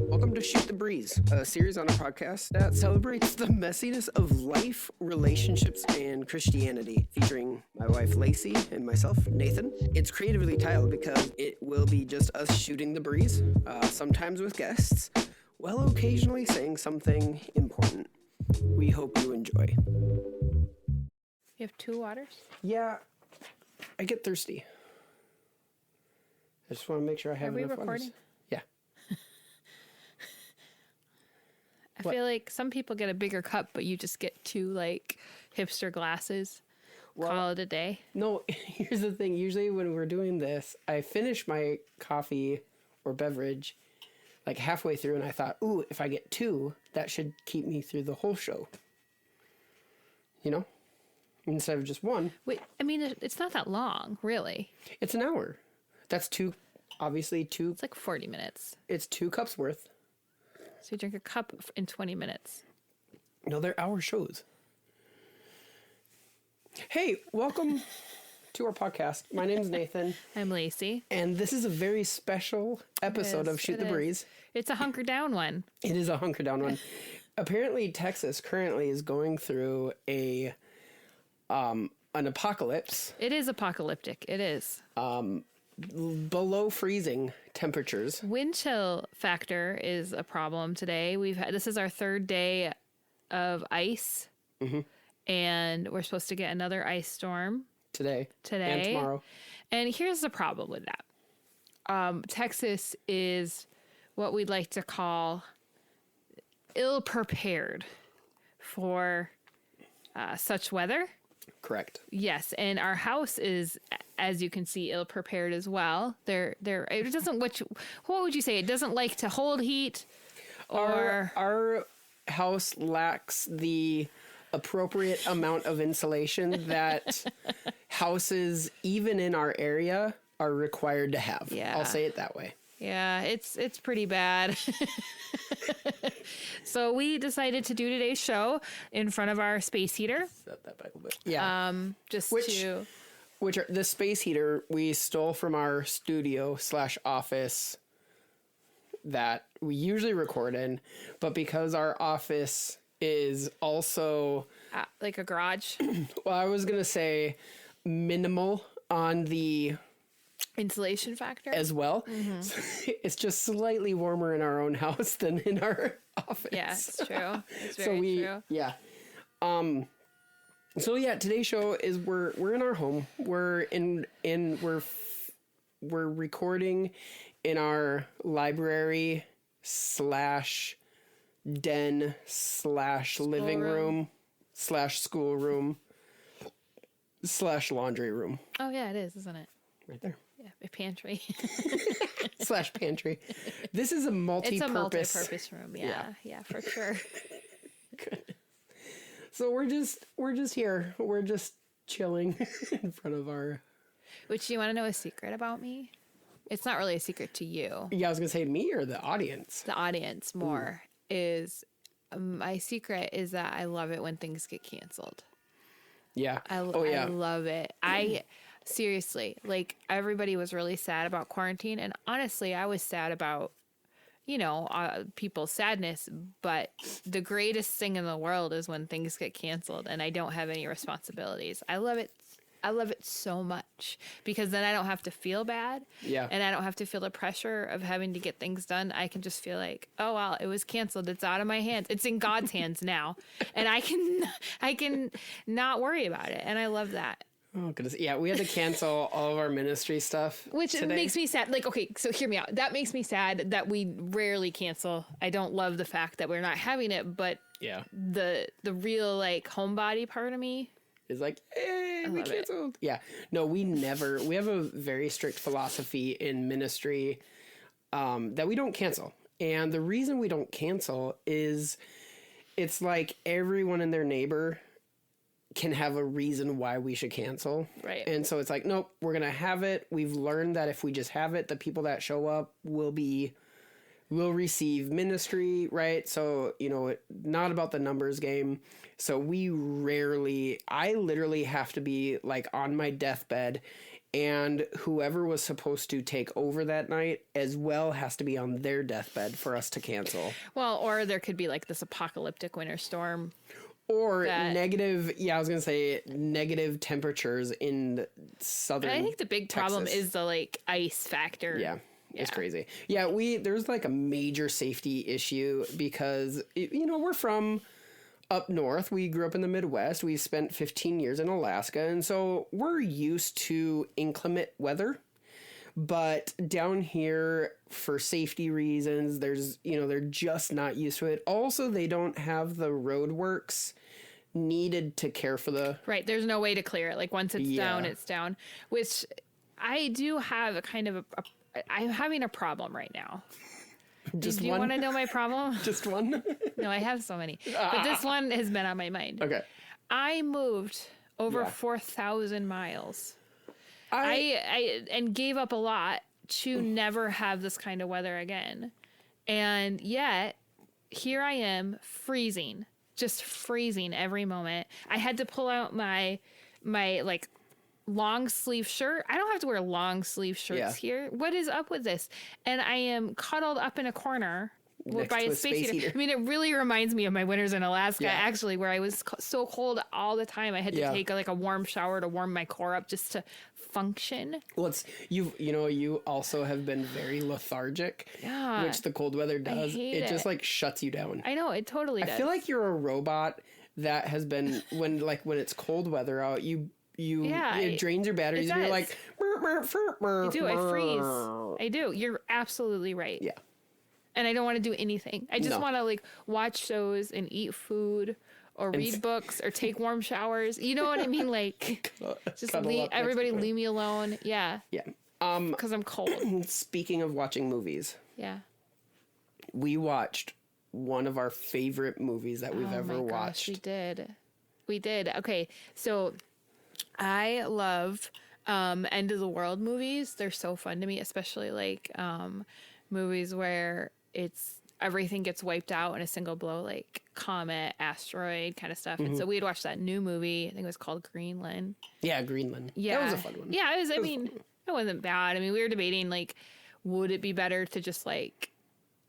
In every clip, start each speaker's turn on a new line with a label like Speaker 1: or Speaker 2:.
Speaker 1: Welcome to Shoot the Breeze, a series on a podcast that celebrates the messiness of life, relationships, and Christianity, featuring my wife Lacey and myself, Nathan. It's creatively titled because it will be just us shooting the breeze, sometimes with guests, while occasionally saying something important. We hope you enjoy.
Speaker 2: You have 2 waters?
Speaker 1: Yeah, I get thirsty. I just want to make sure I have enough
Speaker 2: recording?
Speaker 1: waters. Yeah.
Speaker 2: I feel like some people get a bigger cup, but you just get 2 like hipster glasses. Call it a day.
Speaker 1: No, here's the thing. Usually when we're doing this, I finish my coffee or beverage like halfway through, and I thought, ooh, if I get 2, that should keep me through the whole show. You know? Instead of just 1.
Speaker 2: Wait, I mean, it's not that long, really.
Speaker 1: It's an hour. That's 2, obviously 2.
Speaker 2: It's like 40 minutes.
Speaker 1: It's 2 cups worth.
Speaker 2: So you drink a cup in 20 minutes.
Speaker 1: No, they're hour shows. Hey, welcome to our podcast. My name's Nathan.
Speaker 2: I'm Lacey.
Speaker 1: And this is a very special episode of Shoot the Breeze.
Speaker 2: It's a hunker down one.
Speaker 1: It is a hunker down one. Apparently, Texas currently is going through an apocalypse.
Speaker 2: It is apocalyptic. It is.
Speaker 1: Below freezing temperatures.
Speaker 2: Wind chill factor is a problem today. This is our 3rd day of ice. Mm-hmm. And we're supposed to get another ice storm
Speaker 1: Today.
Speaker 2: And
Speaker 1: tomorrow.
Speaker 2: And here's the problem with that. Texas is what we'd like to call ill-prepared for such weather.
Speaker 1: Correct.
Speaker 2: Yes, and our house is, as you can see, ill-prepared as well. It doesn't. What would you say? It doesn't like to hold heat, or
Speaker 1: our house lacks the appropriate amount of insulation that houses, even in our area, are required to have.
Speaker 2: Yeah.
Speaker 1: I'll say it that way.
Speaker 2: Yeah, it's pretty bad. So we decided to do today's show in front of our space heater.
Speaker 1: Set that back a bit. Yeah. Which are the space heater we stole from our studio / office that we usually record in, but because our office is also
Speaker 2: like a garage.
Speaker 1: Well, I was gonna say minimal on the
Speaker 2: insulation factor
Speaker 1: as well. Mm-hmm. So it's just slightly warmer in our own house than in our office.
Speaker 2: Yeah, it's true. It's very true.
Speaker 1: Yeah. So yeah, today's show is we're in our home. We're recording in our library / den / living room / school room / laundry room.
Speaker 2: Oh yeah, it is, isn't it?
Speaker 1: Right there.
Speaker 2: Yeah, a pantry.
Speaker 1: / pantry. This is a multi-purpose
Speaker 2: room. Yeah, for sure.
Speaker 1: Good. So we're just here. We're just chilling in front of our.
Speaker 2: Which, you want to know a secret about me? It's not really a secret to you.
Speaker 1: Yeah, I was gonna say me or the audience.
Speaker 2: The audience more is my secret is that I love it when things get canceled.
Speaker 1: Yeah.
Speaker 2: I love it. Seriously, like, everybody was really sad about quarantine, and honestly, I was sad about, people's sadness, but the greatest thing in the world is when things get canceled and I don't have any responsibilities. I love it. I love it so much because then I don't have to feel bad.
Speaker 1: Yeah.
Speaker 2: And I don't have to feel the pressure of having to get things done. I can just feel like, oh, well, it was canceled. It's out of my hands. It's in God's hands now. And I can not worry about it. And I love that.
Speaker 1: Oh, goodness. Yeah, we had to cancel all of our ministry stuff.
Speaker 2: Which today. Makes me sad. Like, okay, so hear me out. That makes me sad that we rarely cancel. I don't love the fact that we're not having it, but
Speaker 1: yeah,
Speaker 2: the real, like, homebody part of me
Speaker 1: is like, hey, we canceled. It. Yeah. No, we have a very strict philosophy in ministry that we don't cancel. And the reason we don't cancel is it's like everyone and their neighbor can have a reason why we should cancel.
Speaker 2: Right.
Speaker 1: And so it's like, nope, we're going to have it. We've learned that if we just have it, the people that show up will receive ministry, right? So, not about the numbers game. So I literally have to be like on my deathbed And whoever was supposed to take over that night as well has to be on their deathbed for us to cancel.
Speaker 2: Well, or there could be like this apocalyptic winter storm.
Speaker 1: Or negative, I was going to say negative temperatures in southern
Speaker 2: I think the big problem
Speaker 1: Texas.
Speaker 2: is the like ice factor.
Speaker 1: Yeah. It's crazy. Yeah, there's like a major safety issue because, we're from up north. We grew up in the Midwest. We spent 15 years in Alaska. And so we're used to inclement weather. But down here, for safety reasons, they're just not used to it. Also, they don't have the road works needed to care for the...
Speaker 2: Right. There's no way to clear it. Like once it's down, it's down. Which I do have a kind of I'm having a problem right now.
Speaker 1: Just
Speaker 2: do you want to know my problem?
Speaker 1: Just one?
Speaker 2: No, I have so many. But this one has been on my mind.
Speaker 1: Okay.
Speaker 2: I moved over 4,000 miles. I gave up a lot to never have this kind of weather again. And yet, here I am freezing. Just freezing every moment. I had to pull out my like long sleeve shirt. I don't have to wear long sleeve shirts here. What is up with this? And I am cuddled up in a corner by a space heater. I mean, it really reminds me of my winters in Alaska, actually, where I was so cold all the time. I had to take like a warm shower to warm my core up just to function.
Speaker 1: Well, you also have been very lethargic, which the cold weather does. It just like shuts you down.
Speaker 2: I know, it totally does.
Speaker 1: I feel like you're a robot that has been when it's cold weather out, it drains your batteries and you're like,
Speaker 2: I do. I freeze. I do. You're absolutely right.
Speaker 1: Yeah.
Speaker 2: And I don't want to do anything. I just want to like watch shows and eat food or read books or take warm showers. You know what I mean? Like just leave me alone. Yeah.
Speaker 1: Yeah.
Speaker 2: Because I'm cold.
Speaker 1: Speaking of watching movies.
Speaker 2: Yeah.
Speaker 1: We watched one of our favorite movies that we've ever watched.
Speaker 2: We did. Okay. So I love end of the world movies. They're so fun to me, especially like movies where everything gets wiped out in a single blow, like comet, asteroid kind of stuff. And so we had watched that new movie. I think it was called Greenland.
Speaker 1: Yeah, Greenland. Yeah, that was a fun one.
Speaker 2: Yeah, it wasn't bad. I mean, we were debating like, would it be better to just like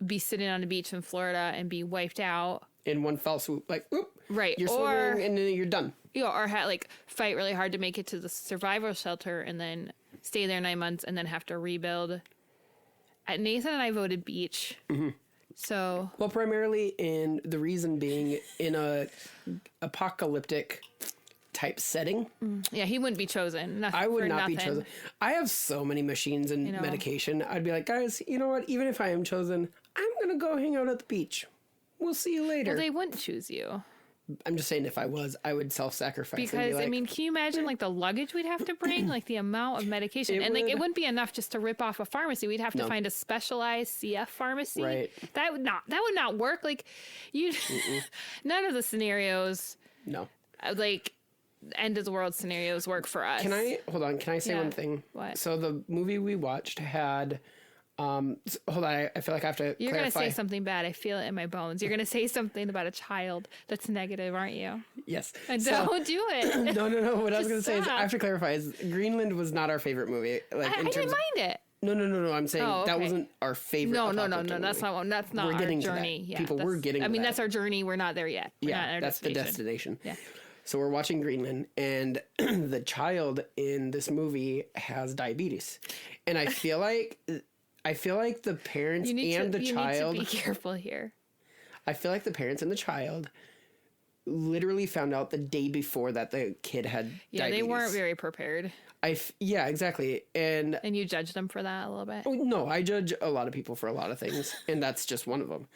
Speaker 2: be sitting on a beach in Florida and be wiped out
Speaker 1: in one fell swoop, like, whoop,
Speaker 2: right?
Speaker 1: You're swimming and then you're done.
Speaker 2: Or like fight really hard to make it to the survival shelter and then stay there 9 months and then have to rebuild. Nathan and I voted beach. Mm-hmm. So,
Speaker 1: well, primarily the reason being in a apocalyptic type setting.
Speaker 2: Yeah, he wouldn't be chosen.
Speaker 1: I would not be chosen. I have so many machines and medication. I'd be like, guys, you know what? Even if I am chosen, I'm going to go hang out at the beach. We'll see you later.
Speaker 2: Well, they wouldn't choose you.
Speaker 1: I'm just saying if I was, I would self-sacrifice.
Speaker 2: Because,
Speaker 1: like,
Speaker 2: I mean, can you imagine, like, the luggage we'd have to bring? Like, the amount of medication. It wouldn't be enough just to rip off a pharmacy. We'd have to find a specialized CF pharmacy.
Speaker 1: Right.
Speaker 2: That would not work. Like, none of the scenarios...
Speaker 1: No.
Speaker 2: Like, end of the world scenarios work for us.
Speaker 1: Can I say one thing?
Speaker 2: What?
Speaker 1: So the movie we watched had... hold on, I feel like I have to
Speaker 2: You're
Speaker 1: clarify.
Speaker 2: going to say something bad. I feel it in my bones. You're going to say something about a child that's negative, aren't you?
Speaker 1: Yes.
Speaker 2: And don't do it.
Speaker 1: No. What I was going to say is, I have to clarify, is Greenland was not our favorite movie. Like,
Speaker 2: I didn't mind it.
Speaker 1: No. I'm saying that wasn't our favorite.
Speaker 2: No. That's not our journey. Yeah,
Speaker 1: we're getting to that.
Speaker 2: that's our journey. We're not there yet.
Speaker 1: That's the destination.
Speaker 2: Yeah.
Speaker 1: So we're watching Greenland, and the child in this movie has diabetes. And I feel like... the parents and the child...
Speaker 2: You need to be careful here.
Speaker 1: I feel like the parents and the child literally found out the day before that the kid had diabetes.
Speaker 2: Yeah, they weren't very prepared.
Speaker 1: Yeah, exactly. And
Speaker 2: you judge them for that a little bit?
Speaker 1: No, I judge a lot of people for a lot of things, and that's just one of them.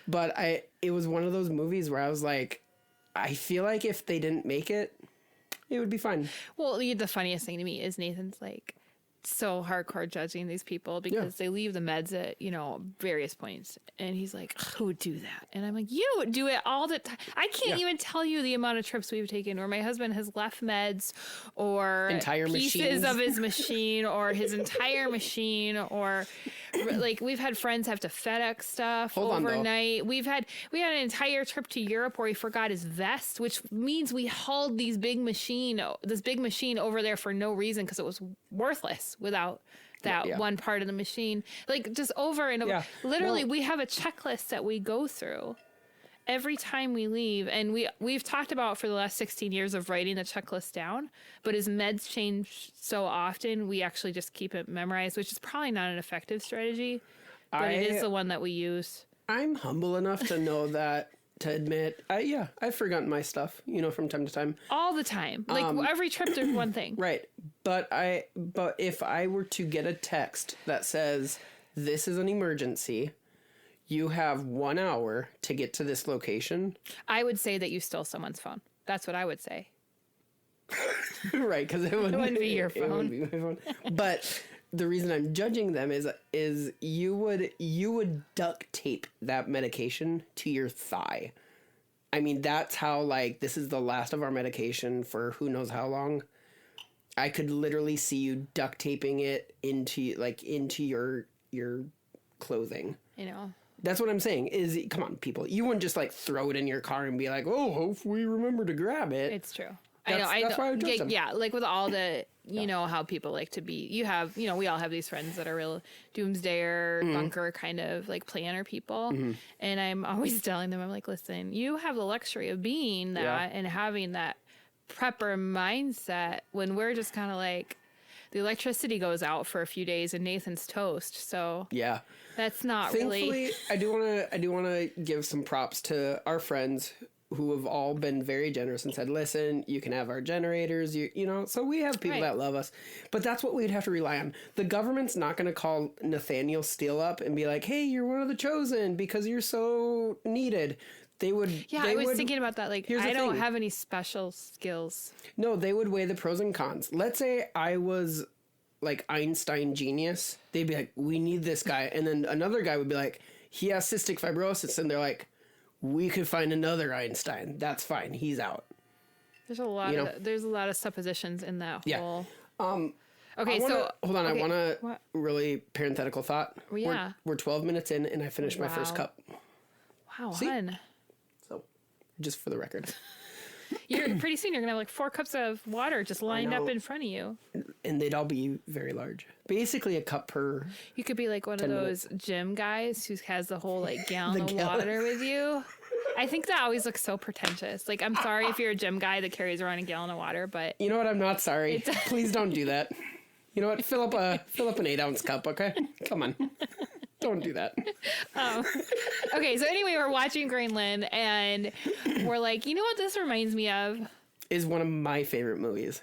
Speaker 1: But it was one of those movies where I was like, I feel like if they didn't make it, it would be fine.
Speaker 2: Well, the funniest thing to me is Nathan's like, so hardcore judging these people because they leave the meds at, various points. And he's like, who would do that? And I'm like, you do it all the time. I can't even tell you the amount of trips we've taken where my husband has left meds or
Speaker 1: entire
Speaker 2: pieces
Speaker 1: machines
Speaker 2: of his machine or his entire machine, or like we've had friends have to FedEx stuff overnight. We had an entire trip to Europe where he forgot his vest, which means we hauled this big machine over there for no reason because it was worthless without that one part of the machine. Like just over and over. Literally, we have a checklist that we go through every time we leave, and we've talked about for the last 16 years of writing the checklist down, but as meds change so often, we actually just keep it memorized, which is probably not an effective strategy, but it is the one that we use. I'm
Speaker 1: humble enough to know that, to admit, I've forgotten my stuff, from time to time.
Speaker 2: All the time. Like every trip there's one thing.
Speaker 1: Right. But if I were to get a text that says, this is an emergency, you have 1 hour to get to this location.
Speaker 2: I would say that you stole someone's phone. That's what I would say.
Speaker 1: Right, because it wouldn't
Speaker 2: be your phone.
Speaker 1: It wouldn't be my phone. But the reason I'm judging them is you would duct tape that medication to your thigh. I mean, that's how, this is the last of our medication for who knows how long. I could literally see you duct taping it into your clothing. That's what I'm saying is, come on, people. You wouldn't just throw it in your car and be like, oh, hopefully we remember to grab it.
Speaker 2: It's true.
Speaker 1: That's why I would judge them.
Speaker 2: Yeah, like with all the, know how people like to be. You have, we all have these friends that are real doomsdayer, bunker kind of planner people. Mm-hmm. And I'm always telling them, I'm like, listen, you have the luxury of being that and having that prepper mindset when we're just kind of the electricity goes out for a few days and Nathan's toast. So
Speaker 1: yeah,
Speaker 2: that's not
Speaker 1: Thankfully,
Speaker 2: really.
Speaker 1: I do want to give some props to our friends who have all been very generous and said, listen, you can have our generators, so we have people that love us, but that's what we'd have to rely on. The government's not going to call Nathaniel Steele up and be like, hey, you're one of the chosen because you're so needed. They would.
Speaker 2: Yeah, I was thinking about that. I don't have any special skills. No,
Speaker 1: they would weigh the pros and cons. Let's say I was Einstein genius. They'd be like, we need this guy. And then another guy would be like, he has cystic fibrosis. And they're like, we could find another Einstein. That's fine. He's out.
Speaker 2: There's a lot of suppositions in that whole.
Speaker 1: Okay, hold on. I want a really parenthetical thought.
Speaker 2: Well, yeah.
Speaker 1: We're 12 minutes in and I finished my first cup.
Speaker 2: Wow, hun.
Speaker 1: So, just for the record.
Speaker 2: Pretty soon you're going to have 4 cups of water just lined up in front of you.
Speaker 1: And they'd all be very large. Basically a cup per.
Speaker 2: You could be one of those gym guys who has the whole gallon of water with you. I think that always looks so pretentious. I'm sorry if you're a gym guy that carries around a gallon of water, but.
Speaker 1: You know what? I'm not sorry. Please don't do that. You know what? Fill up an 8-ounce cup, okay? Come on. Don't do that.
Speaker 2: Okay, so anyway, we're watching Greenland, and we're like, you know what this reminds me of?
Speaker 1: Is one of my favorite movies.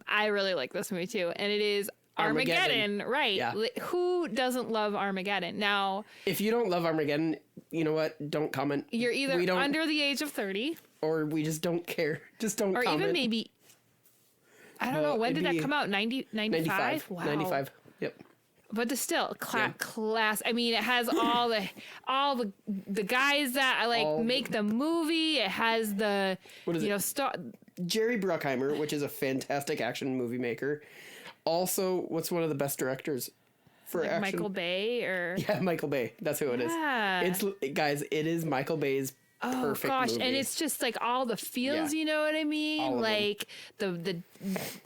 Speaker 2: I really like this movie, too. And it is Armageddon. Right.
Speaker 1: Yeah.
Speaker 2: Who doesn't love Armageddon? Now,
Speaker 1: if you don't love Armageddon, you know what? Don't comment.
Speaker 2: You're either under the age of 30.
Speaker 1: Or we just don't care. Just don't comment.
Speaker 2: Or even maybe, I don't know. When did that come out? 95? Wow.
Speaker 1: 95. Yep.
Speaker 2: But still, class. I mean, it has all the guys that make the movie. It has the
Speaker 1: Jerry Bruckheimer, which is a fantastic action movie maker. Also, what's one of the best directors for action?
Speaker 2: Michael Bay
Speaker 1: Michael Bay. That's who it is. It is Michael Bay's perfect movie.
Speaker 2: And it's just all the feels, you know what I mean?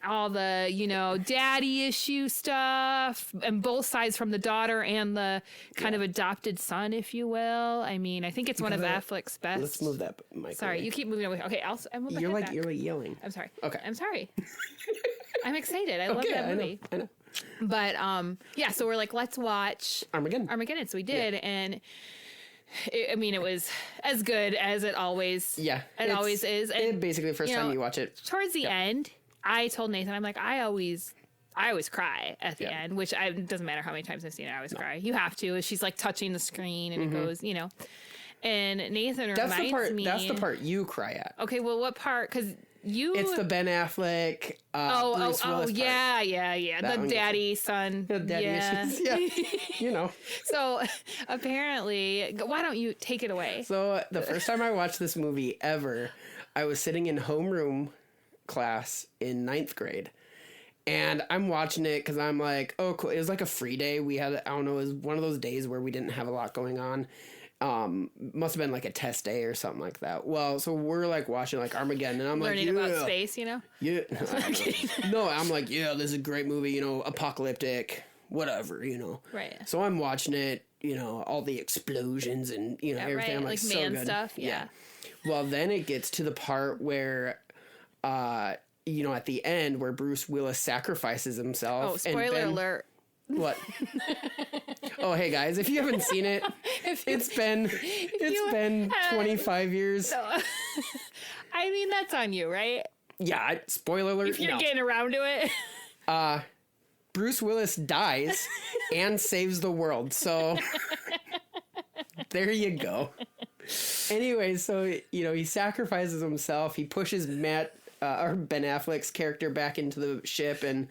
Speaker 2: All the daddy issue stuff, and both sides from the daughter and the kind of adopted son, if you will. I mean, I think it's one of Affleck's best.
Speaker 1: Let's move that mic.
Speaker 2: Sorry, you keep moving away. Okay, I'm moving.
Speaker 1: You're yelling.
Speaker 2: I'm sorry.
Speaker 1: Okay.
Speaker 2: I'm sorry. I'm excited. I love that movie.
Speaker 1: I know.
Speaker 2: But so we're let's watch
Speaker 1: Armageddon.
Speaker 2: So we did, and it was as good as it always always is. And
Speaker 1: basically the first time you watch it.
Speaker 2: Towards the end, I told Nathan, I'm like, I always cry at the end, which doesn't matter how many times I've seen it, I always cry. You have to. She's touching the screen and it goes, And Nathan reminds me.
Speaker 1: That's the part you cry at.
Speaker 2: Okay, well, what part? Because
Speaker 1: It's the Ben Affleck, Bruce Willis part.
Speaker 2: Yeah.
Speaker 1: That
Speaker 2: the daddy son.
Speaker 1: The daddy issues. Yeah. You know.
Speaker 2: So apparently, why don't you take it away?
Speaker 1: So the first time I watched this movie ever, I was sitting in homeroom class in 9th grade. And I'm watching it because I'm like, oh, cool. It was like a free day. We had, I don't know, it was one of those days where we didn't have a lot going on. Must have been like a test day or something like that. Well, so we're like watching like Armageddon, and I'm
Speaker 2: learning about space, you know?
Speaker 1: Yeah. No, I'm like, yeah, this is a great movie, you know, apocalyptic, whatever, you know.
Speaker 2: Right.
Speaker 1: So I'm watching it, you know, all the explosions and, you know, everything.
Speaker 2: Right.
Speaker 1: I'm
Speaker 2: like
Speaker 1: so
Speaker 2: man
Speaker 1: good.
Speaker 2: stuff. Yeah.
Speaker 1: Well, then it gets to the part where, you know, at the end where Bruce Willis sacrifices himself.
Speaker 2: Oh, spoiler alert.
Speaker 1: What? Oh, hey guys, if you haven't seen it, it's been 25 years.
Speaker 2: No. I mean, that's on you, right?
Speaker 1: Yeah, spoiler alert.
Speaker 2: If you're getting around to it.
Speaker 1: Bruce Willis dies and saves the world. So there you go. Anyway, so, you know, he sacrifices himself. He pushes Ben Affleck's character back into the ship, and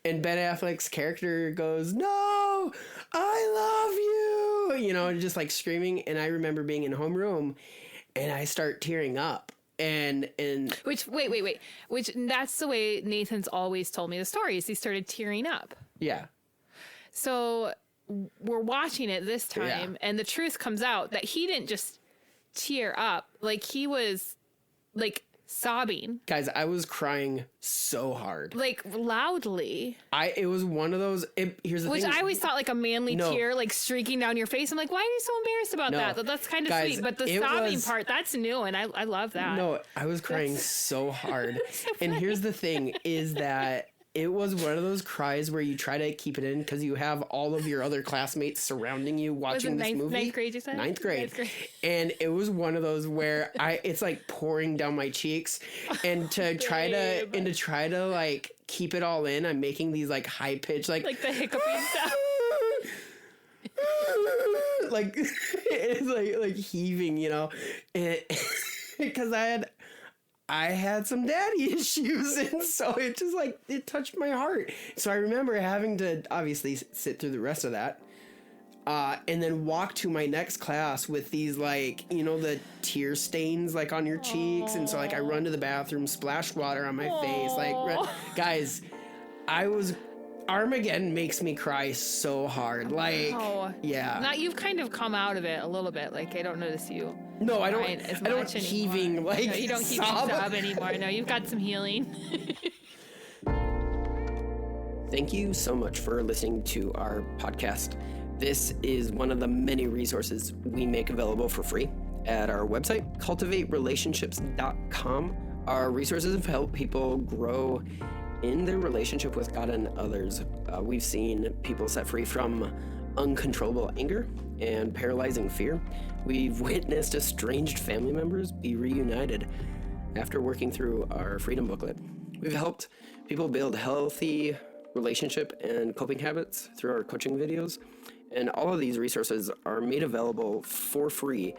Speaker 1: Ben Affleck's character goes, "No, I love you," you know, and just like screaming. And I remember being in homeroom, and I start tearing up. And
Speaker 2: which wait, which that's the way Nathan's always told me the stories. He started tearing up.
Speaker 1: Yeah.
Speaker 2: So we're watching it this time, and the truth comes out that he didn't just tear up, like he was like sobbing.
Speaker 1: Guys, I was crying so hard.
Speaker 2: Like loudly.
Speaker 1: It was one of those, here's the
Speaker 2: Which
Speaker 1: thing.
Speaker 2: I always thought like a manly tear like streaking down your face. I'm like, why are you so embarrassed about that? That's kind of sweet. But the sobbing part, that's new, and I love that.
Speaker 1: No, I was crying so hard. So and here's the thing is that it was one of those cries where you try to keep it in because you have all of your other classmates surrounding you watching this movie.
Speaker 2: 9th grade, you said?
Speaker 1: 9th grade. And it was one of those where it's like pouring down my cheeks, and to try to like keep it all in, I'm making these like high pitch like
Speaker 2: the hiccuping sound.
Speaker 1: Like it's like heaving, you know, because I had some daddy issues, and so it just like it touched my heart. So I remember having to obviously sit through the rest of that, and then walk to my next class with these like, you know, the tear stains like on your cheeks. And so like I run to the bathroom, splash water on my face, like guys, Armageddon makes me cry so hard. Like, yeah.
Speaker 2: Now you've kind of come out of it a little bit. Like I don't notice you.
Speaker 1: No, I don't.
Speaker 2: As
Speaker 1: I don't
Speaker 2: much
Speaker 1: heaving
Speaker 2: anymore.
Speaker 1: like.
Speaker 2: No, you don't
Speaker 1: sob
Speaker 2: anymore. No, you've got some healing.
Speaker 1: Thank you so much for listening to our podcast. This is one of the many resources we make available for free at our website, cultivaterelationships.com. Our resources have helped people grow in their relationship with God and others. We've seen people set free from uncontrollable anger and paralyzing fear. We've witnessed estranged family members be reunited after working through our freedom booklet. We've helped people build healthy relationship and coping habits through our coaching videos. And all of these resources are made available for free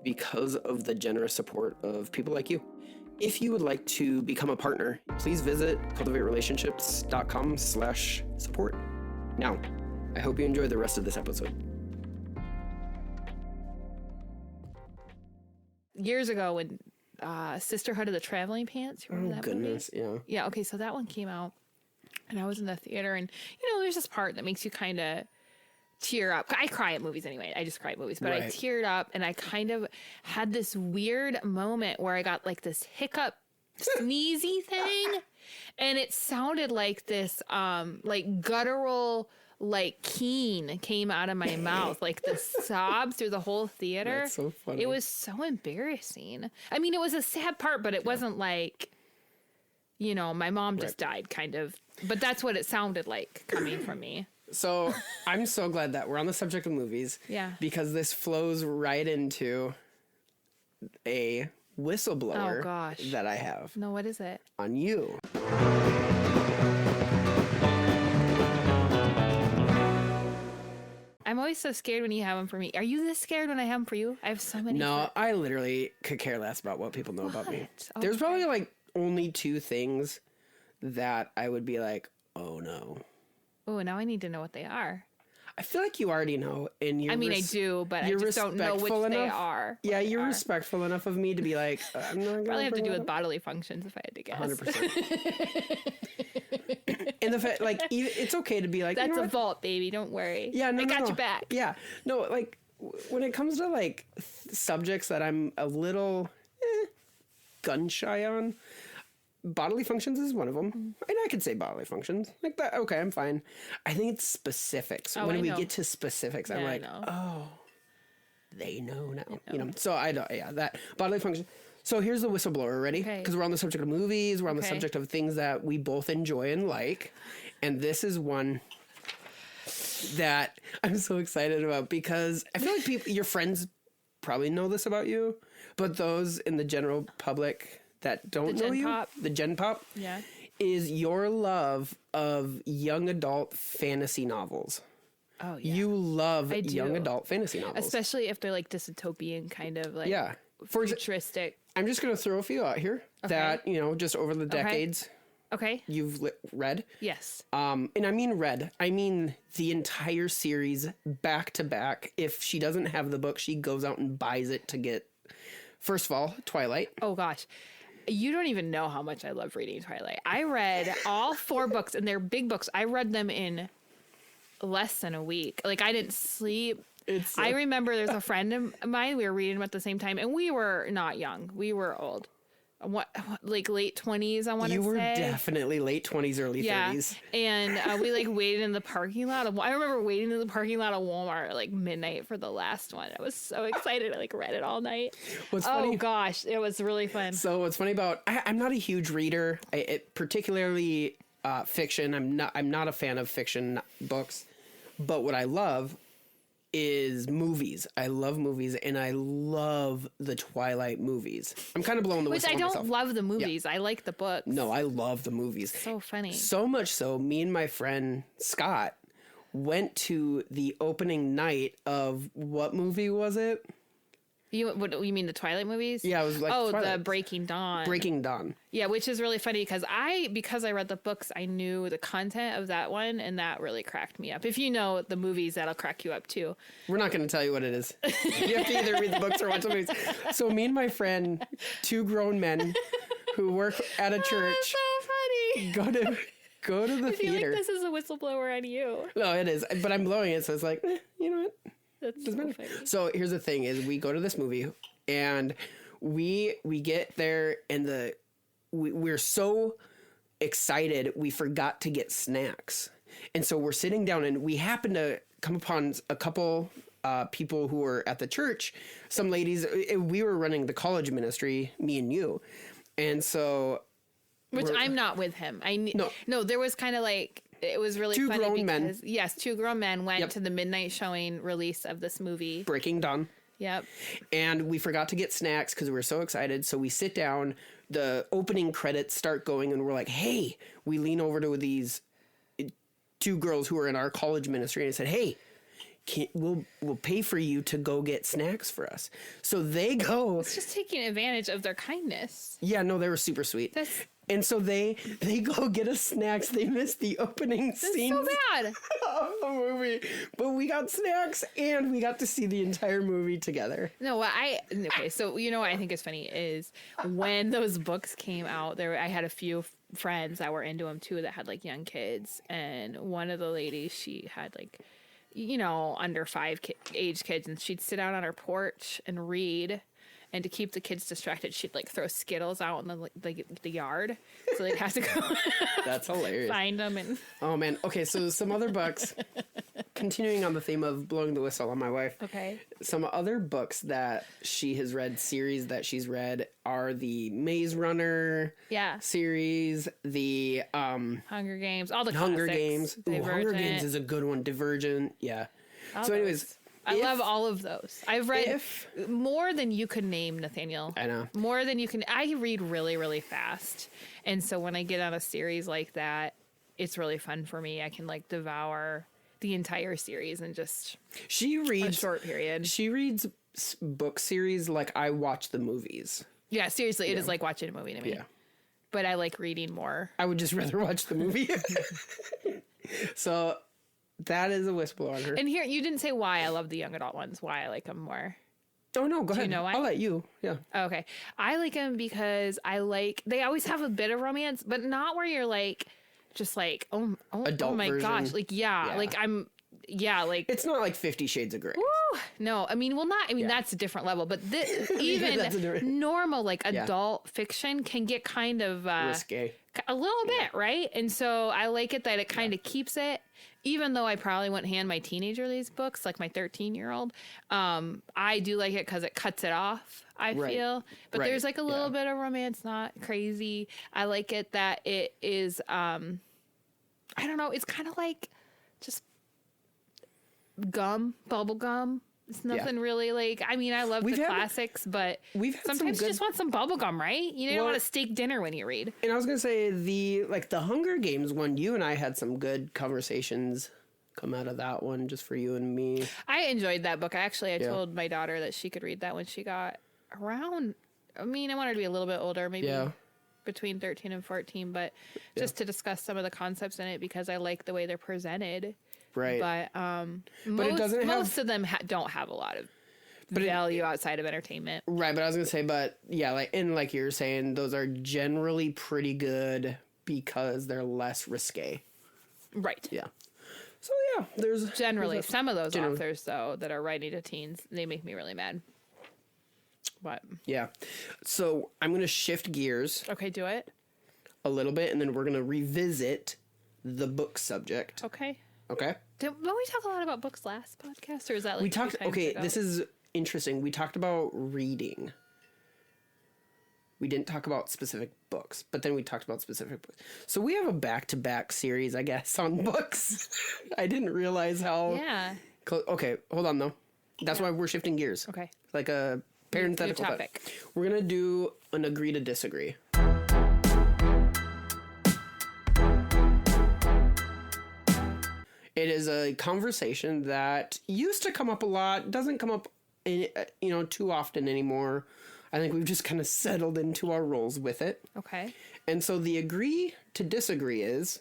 Speaker 1: because of the generous support of people like you. If you would like to become a partner, please visit cultivaterelationships.com/support. Now, I hope you enjoy the rest of this episode.
Speaker 2: Years ago when Sisterhood of the Traveling Pants, you remember that
Speaker 1: goodness,
Speaker 2: movie? Yeah, okay, so that one came out, and I was in the theater, and, you know, there's this part that makes you kind of tear up. I cry at movies anyway. I just cry at movies, but I teared up, and I kind of had this weird moment where I got like this hiccup sneezy thing, and it sounded like this like guttural like keen came out of my mouth, like the sob through the whole theater.
Speaker 1: That's so funny.
Speaker 2: It was so embarrassing. I mean, it was a sad part, but it wasn't like, you know, my mom just died kind of, but that's what it sounded like coming from me.
Speaker 1: So I'm so glad that we're on the subject of movies.
Speaker 2: Yeah.
Speaker 1: Because this flows right into a whistleblower that I have.
Speaker 2: No, what is it?
Speaker 1: On you.
Speaker 2: I'm always so scared when you have them for me. Are you this scared when I have them for you? I have so many.
Speaker 1: No, I literally could care less about what people know about me.
Speaker 2: Okay.
Speaker 1: There's probably like only two things that I would be like, oh no.
Speaker 2: Oh, now I need to know what they are.
Speaker 1: I feel like you already know, and you're.
Speaker 2: I mean, I do, but I just don't know which they are.
Speaker 1: Yeah, you're respectful enough of me to be like, I'm not gonna
Speaker 2: probably have to do with
Speaker 1: up.
Speaker 2: bodily functions if I had to guess.
Speaker 1: 100%. And the fact, like, it's okay to be like,
Speaker 2: that's
Speaker 1: you know
Speaker 2: a
Speaker 1: what?
Speaker 2: vault, baby. Don't worry.
Speaker 1: Yeah, no,
Speaker 2: I got
Speaker 1: no.
Speaker 2: your back.
Speaker 1: Yeah, no, like when it comes to like subjects that I'm a little gun shy on. Bodily functions is one of them. And I could say bodily functions. Like that, okay, I'm fine. I think it's specifics. When we get to specifics, I'm like, oh, they know now. You know, so I don't, that bodily function. So here's the whistleblower, ready? Because we're on the subject of movies, we're on the subject of things that we both enjoy and like. And this is one that I'm so excited about because I feel like your friends probably know this about you, but those in the general public that don't know you, the Gen Pop, is your love of young adult fantasy novels. Oh, yeah. You love young adult fantasy novels.
Speaker 2: Especially if they're like dystopian, kind of like futuristic.
Speaker 1: I'm just going to throw a few out here that, you know, just over the decades you've read.
Speaker 2: Yes.
Speaker 1: And I mean read. I mean the entire series back to back. If she doesn't have the book, she goes out and buys it to get, first of all, Twilight.
Speaker 2: Oh, gosh. You don't even know how much I love reading Twilight. I read all 4 books, and they're big books. I read them in less than a week. Like, I didn't sleep. I remember there's a friend of mine. We were reading them at the same time, and we were not young. We were old. Like late 20s, I want to say. You were
Speaker 1: definitely late 20s, early 30s.
Speaker 2: And we like waited in the parking lot. I remember waiting in the parking lot of Walmart at like midnight for the last one. I was so excited. I like read it all night. What's funny? Oh gosh, it was really fun.
Speaker 1: So what's funny about I'm not a huge reader, particularly fiction. I'm not a fan of fiction books, but what I love is movies. I love movies, and I love the Twilight movies. I'm kind of blowing the whistle on myself.
Speaker 2: I don't love the movies. I like the books.
Speaker 1: No, I love the movies.
Speaker 2: So funny.
Speaker 1: So much so, me and my friend Scott went to the opening night of, what movie was it?
Speaker 2: You mean the Twilight movies?
Speaker 1: Yeah, it was like Twilight.
Speaker 2: The Breaking Dawn.
Speaker 1: Breaking Dawn.
Speaker 2: Yeah, which is really funny because I read the books, I knew the content of that one, and that really cracked me up. If you know the movies, that'll crack you up too.
Speaker 1: We're not going to tell you what it is. You have to either read the books or watch the movies. So me and my friend, 2 grown men who work at a church,
Speaker 2: so funny.
Speaker 1: go to the
Speaker 2: I feel
Speaker 1: theater.
Speaker 2: Like this is a whistleblower on you.
Speaker 1: No, it is, but I'm blowing it, so it's like, you know what?
Speaker 2: That's so funny.
Speaker 1: So here's the thing: is we go to this movie and we get there, and we're so excited we forgot to get snacks, and so we're sitting down, and we happen to come upon a couple people who were at the church, some ladies. We were running the college ministry, me and you, and so
Speaker 2: I'm not with him. No, there was kind of like. It was really funny because, 2 grown men went to the midnight showing release of this movie.
Speaker 1: Breaking Dawn.
Speaker 2: Yep.
Speaker 1: And we forgot to get snacks because we were so excited. So we sit down, the opening credits start going, and we're like, hey, we lean over to these 2 girls who are in our college ministry, and I said, hey, we'll pay for you to go get snacks for us. So they go.
Speaker 2: It's just taking advantage of their kindness.
Speaker 1: Yeah, no, they were super sweet. And so they go get us snacks. They missed the opening scene.
Speaker 2: So bad.
Speaker 1: Of the movie. But we got snacks, and we got to see the entire movie together.
Speaker 2: No, so you know what I think is funny is when those books came out, I had a few friends that were into them too that had like young kids, and one of the ladies, she had like, you know, under 5 age kids, and she'd sit out on her porch and read. And to keep the kids distracted, she'd like throw Skittles out in the yard, so they'd have to go.
Speaker 1: That's hilarious.
Speaker 2: Find them and.
Speaker 1: Oh man. Okay, so some other books. Continuing on the theme of blowing the whistle on my wife.
Speaker 2: Okay.
Speaker 1: Some other books that she has read, series that she's read, are the Maze Runner. Series, the
Speaker 2: Hunger Games, all the
Speaker 1: Hunger
Speaker 2: classics.
Speaker 1: Games. Ooh, Hunger Games is a good one. Divergent. Yeah. So, anyways.
Speaker 2: I love all of those. I've read more than you could name, Nathaniel.
Speaker 1: I know.
Speaker 2: More than you can. I read really, really fast. And so when I get on a series like that, it's really fun for me. I can like devour the entire series in just a short period.
Speaker 1: She reads book series like I watch the movies.
Speaker 2: Yeah, seriously. It is like watching a movie to me.
Speaker 1: Yeah.
Speaker 2: but I like reading more.
Speaker 1: I would just rather watch the movie. So that is a whistle on her.
Speaker 2: And here, you didn't say why I love the young adult ones, why I like them more.
Speaker 1: Oh, no, go ahead.
Speaker 2: You know why?
Speaker 1: I'll let you. Yeah.
Speaker 2: Okay. I like them because they always have a bit of romance, but not where you're like, just like, oh my
Speaker 1: version.
Speaker 2: Gosh. Like, yeah. Like like.
Speaker 1: It's not like 50 Shades of Grey.
Speaker 2: Woo, no, I mean, that's a different level, but even normal, like adult fiction can get kind of
Speaker 1: risque.
Speaker 2: A little bit, right? And so I like it that it kind of keeps it, even though I probably wouldn't hand my teenager these books, like my 13-year-old. I do like it because it cuts it off, I feel. But there's like a little bit of romance, not crazy. I like it that it is, I don't know, it's kind of like just bubble gum. It's nothing really like, I mean, I love the classics, but sometimes you just want some bubble gum, right? You don't want a steak dinner when you read.
Speaker 1: And I was going to say the Hunger Games one, you and I had some good conversations come out of that one just for you and me.
Speaker 2: I enjoyed that book. I told my daughter that she could read that when she got around, I mean, I want her to be a little bit older, maybe between 13 and 14, but just to discuss some of the concepts in it because I like the way they're presented.
Speaker 1: Right.
Speaker 2: But most of them don't have a lot of value outside of entertainment.
Speaker 1: Right. But I was going to say, like you're saying, those are generally pretty good because they're less risque.
Speaker 2: Right.
Speaker 1: Yeah. So, yeah, there's
Speaker 2: generally some of those authors, though, that are writing to teens, they make me really mad. But
Speaker 1: yeah. So I'm going to shift gears.
Speaker 2: Okay, do it.
Speaker 1: A little bit, and then we're going to revisit the book subject.
Speaker 2: Okay.
Speaker 1: Okay.
Speaker 2: Didn't we talk a lot about books last podcast, or is that like
Speaker 1: we talked? Okay, ago? This is interesting. We talked about reading. We didn't talk about specific books, but then we talked about specific books. So we have a back-to-back series, I guess, on books. I didn't realize how.
Speaker 2: Yeah.
Speaker 1: Okay, hold on though. That's why we're shifting gears.
Speaker 2: Okay.
Speaker 1: Like a parenthetical
Speaker 2: topic.
Speaker 1: We're gonna do an agree to disagree. It is a conversation that used to come up a lot, doesn't come up, too often anymore. I think we've just kind of settled into our roles with it.
Speaker 2: Okay.
Speaker 1: And so the agree to disagree is,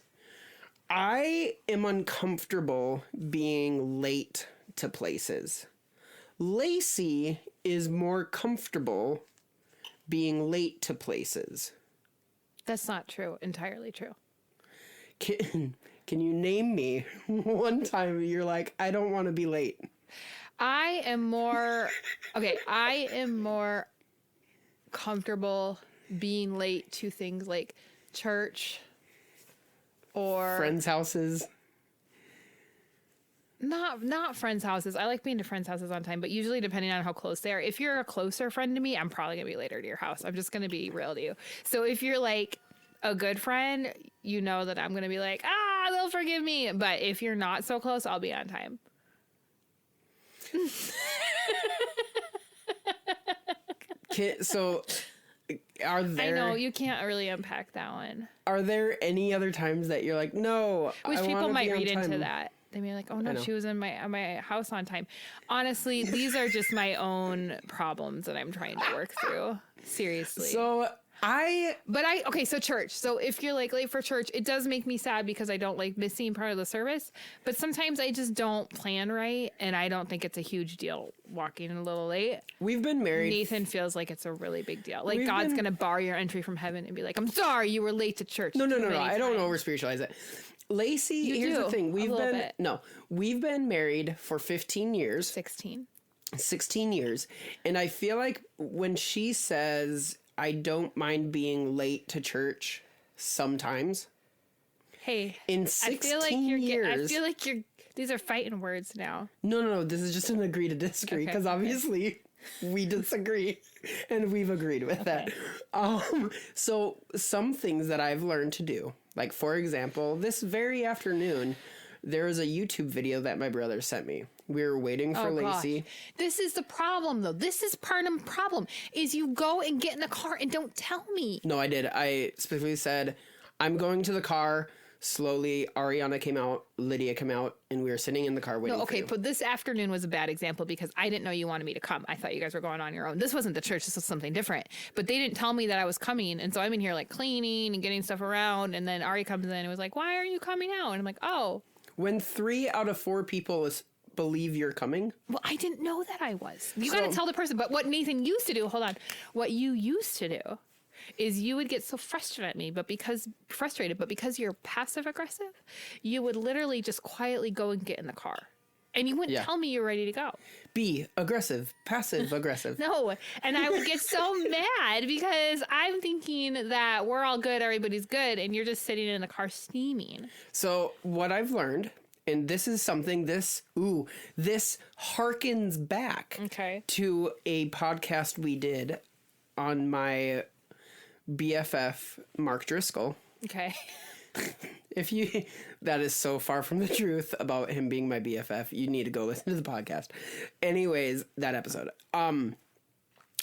Speaker 1: I am uncomfortable being late to places. Lacey is more comfortable being late to places.
Speaker 2: That's not true. Entirely true.
Speaker 1: Can you name me one time you're like, I don't want to be late?
Speaker 2: I am more comfortable being late to things like church or
Speaker 1: friends' houses.
Speaker 2: Not friends' houses. I like being to friends' houses on time, but usually depending on how close they are. If you're a closer friend to me, I'm probably going to be later to your house. I'm just going to be real to you. So if you're like a good friend, you know that I'm going to be like, they'll forgive me. But if you're not so close, I'll be on time.
Speaker 1: So are there...
Speaker 2: I know, you can't really unpack that one.
Speaker 1: Are there any other times that you're like, no,
Speaker 2: which people might read into that. They may be like, oh no, she was in my house on time. Honestly, these are just my own problems that I'm trying to work through. Seriously. So church. So if you're like late for church, it does make me sad because I don't like missing part of the service. But sometimes I just don't plan right, and I don't think it's a huge deal walking a little late.
Speaker 1: We've been married.
Speaker 2: Nathan feels like it's a really big deal. Like God's going to bar your entry from heaven and be like, I'm sorry you were late to church.
Speaker 1: No. I don't over spiritualize it. Lacey, here's the thing. We've been married for 15 years. 16 years. And I feel like when she says, I don't mind being late to church sometimes.
Speaker 2: Hey,
Speaker 1: in 16 years.
Speaker 2: I feel like these are fighting words now.
Speaker 1: No. This is just an agree to disagree because obviously we disagree and we've agreed with that. So some things that I've learned to do, like for example, this very afternoon, there was a YouTube video that my brother sent me. We were waiting for Lacey.
Speaker 2: Gosh. This is the problem, though. This is part of the problem, is you go and get in the car and don't tell me.
Speaker 1: No, I did. I specifically said, I'm going to the car. Slowly, Ariana came out, Lydia came out, and we were sitting in the car waiting for you.
Speaker 2: But this afternoon was a bad example because I didn't know you wanted me to come. I thought you guys were going on your own. This wasn't the church. This was something different. But they didn't tell me that I was coming. And so I'm in here like cleaning and getting stuff around. And then Ari comes in and was like, why are you coming out? And I'm like, oh.
Speaker 1: When 3 out of 4 people believe you're coming.
Speaker 2: Well, I didn't know that I was. You got to tell the person. But what Nathan used to do, hold on. What you used to do is you would get so frustrated at me, but because you're passive aggressive, you would literally just quietly go and get in the car. And you wouldn't tell me you're ready to go.
Speaker 1: Be aggressive, passive aggressive.
Speaker 2: No. And I would get so mad because I'm thinking that we're all good, everybody's good, and you're just sitting in the car steaming.
Speaker 1: So what I've learned, and this is something, this harkens back to a podcast we did on my BFF, Mark Driscoll.
Speaker 2: Okay.
Speaker 1: That is so far from the truth about him being my BFF. You need to go listen to the podcast. Anyways, that episode.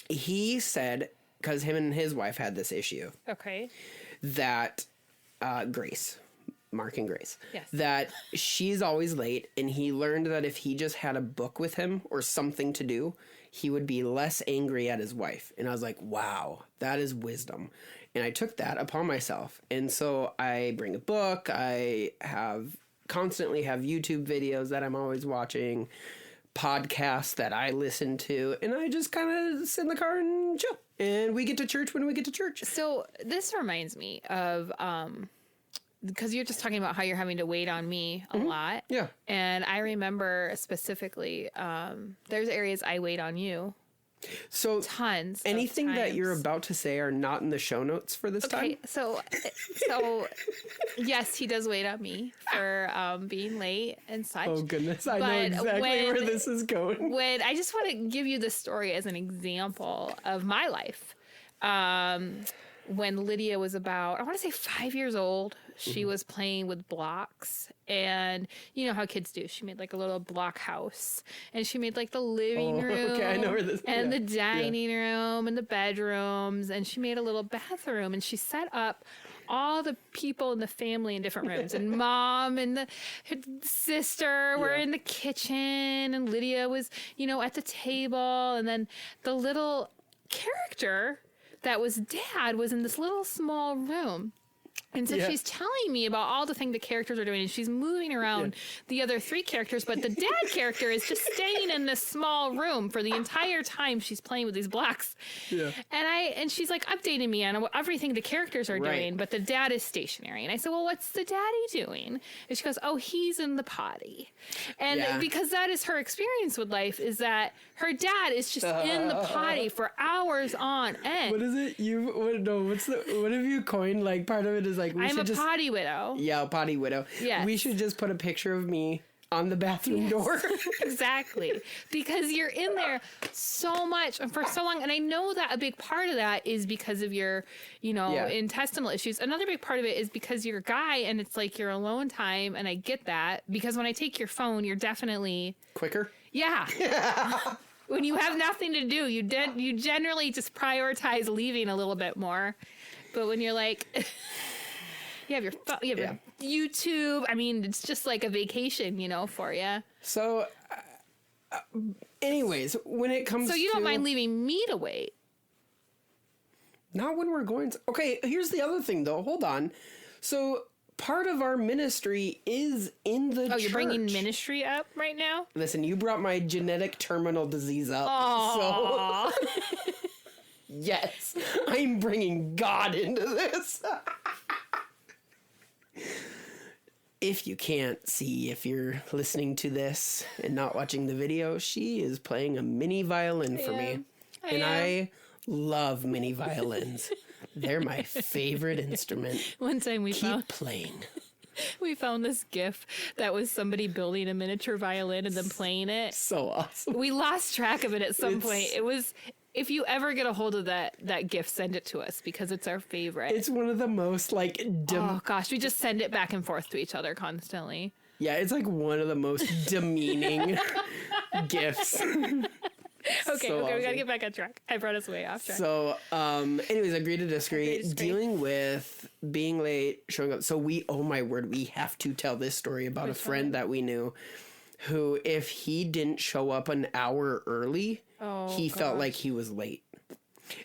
Speaker 1: He said, because him and his wife had this issue.
Speaker 2: Okay.
Speaker 1: That Grace, Mark and Grace.
Speaker 2: Yes.
Speaker 1: That she's always late, and he learned that if he just had a book with him or something to do, he would be less angry at his wife. And I was like, wow, that is wisdom. And I took that upon myself. And so I bring a book. I constantly have YouTube videos that I'm always watching, podcasts that I listen to, and I just kind of sit in the car and chill. And we get to church when we get to church.
Speaker 2: So this reminds me of, because you're just talking about how you're having to wait on me a lot.
Speaker 1: Yeah.
Speaker 2: And I remember specifically, there's areas I wait on you.
Speaker 1: So
Speaker 2: tons.
Speaker 1: Anything that you're about to say are not in the show notes for this time.
Speaker 2: So yes, he does wait on me for being late and such.
Speaker 1: Oh goodness, I know exactly where this is going.
Speaker 2: When I just want to give you the story as an example of my life. When Lydia was about, I want to say 5 years old, she was playing with blocks. And you know how kids do. She made like a little block house. And she made like the living room.
Speaker 1: Okay, I know where this
Speaker 2: and the dining room and the bedrooms. And she made a little bathroom. And she set up all the people in the family in different rooms. And mom and her sister were in the kitchen. And Lydia was, at the table. And then the little character that was dad was in this little small room. And so she's telling me about all the things the characters are doing, and she's moving around the other 3 characters, but the dad character is just staying in this small room for the entire time she's playing with these blocks. Yeah. And she's like updating me on everything the characters are doing, but the dad is stationary. And I said, well, what's the daddy doing? And she goes, oh, he's in the potty. And because that is her experience with life, is that her dad is just in the potty for hours on end.
Speaker 1: What is it? What have you coined? Like, part of it is like,
Speaker 2: I'm a potty widow.
Speaker 1: Yeah, a potty widow.
Speaker 2: Yes.
Speaker 1: We should just put a picture of me on the bathroom door.
Speaker 2: Exactly. Because you're in there so much and for so long. And I know that a big part of that is because of your, intestinal issues. Another big part of it is because you're a guy and it's like your alone time. And I get that because when I take your phone, you're definitely
Speaker 1: quicker.
Speaker 2: Yeah. When you have nothing to do, you generally just prioritize leaving a little bit more. But when you're like, you have your YouTube. I mean, it's just like a vacation, for you.
Speaker 1: So, anyways, when it comes to...
Speaker 2: So you don't mind leaving me to wait?
Speaker 1: Not when we're going to... Okay, here's the other thing, though. Hold on. So, part of our ministry is in the church.
Speaker 2: Oh, you're bringing ministry up right now?
Speaker 1: Listen, you brought my genetic terminal disease up.
Speaker 2: Aww.
Speaker 1: So... Yes, I'm bringing God into this. If you can't see, if you're listening to this and not watching the video, she is playing a mini violin for me. I love mini violins. They're my favorite instrument.
Speaker 2: One time we
Speaker 1: Keep playing.
Speaker 2: We found this GIF that was somebody building a miniature violin and then playing it.
Speaker 1: So awesome.
Speaker 2: We lost track of it at some point. It was... If you ever get a hold of that GIF, send it to us because it's our favorite.
Speaker 1: It's one of the most
Speaker 2: oh gosh, we just send it back and forth to each other constantly.
Speaker 1: Yeah, it's like one of the most demeaning GIFs.
Speaker 2: Okay,
Speaker 1: So
Speaker 2: we
Speaker 1: awesome.
Speaker 2: gotta get back on track. I brought us way off track.
Speaker 1: So, anyways, agree to disagree.
Speaker 2: Agree to disagree.
Speaker 1: Dealing with being late, showing up. So oh my word, we have to tell this story about a friend that we knew who, if he didn't show up an hour early, he felt like he was late.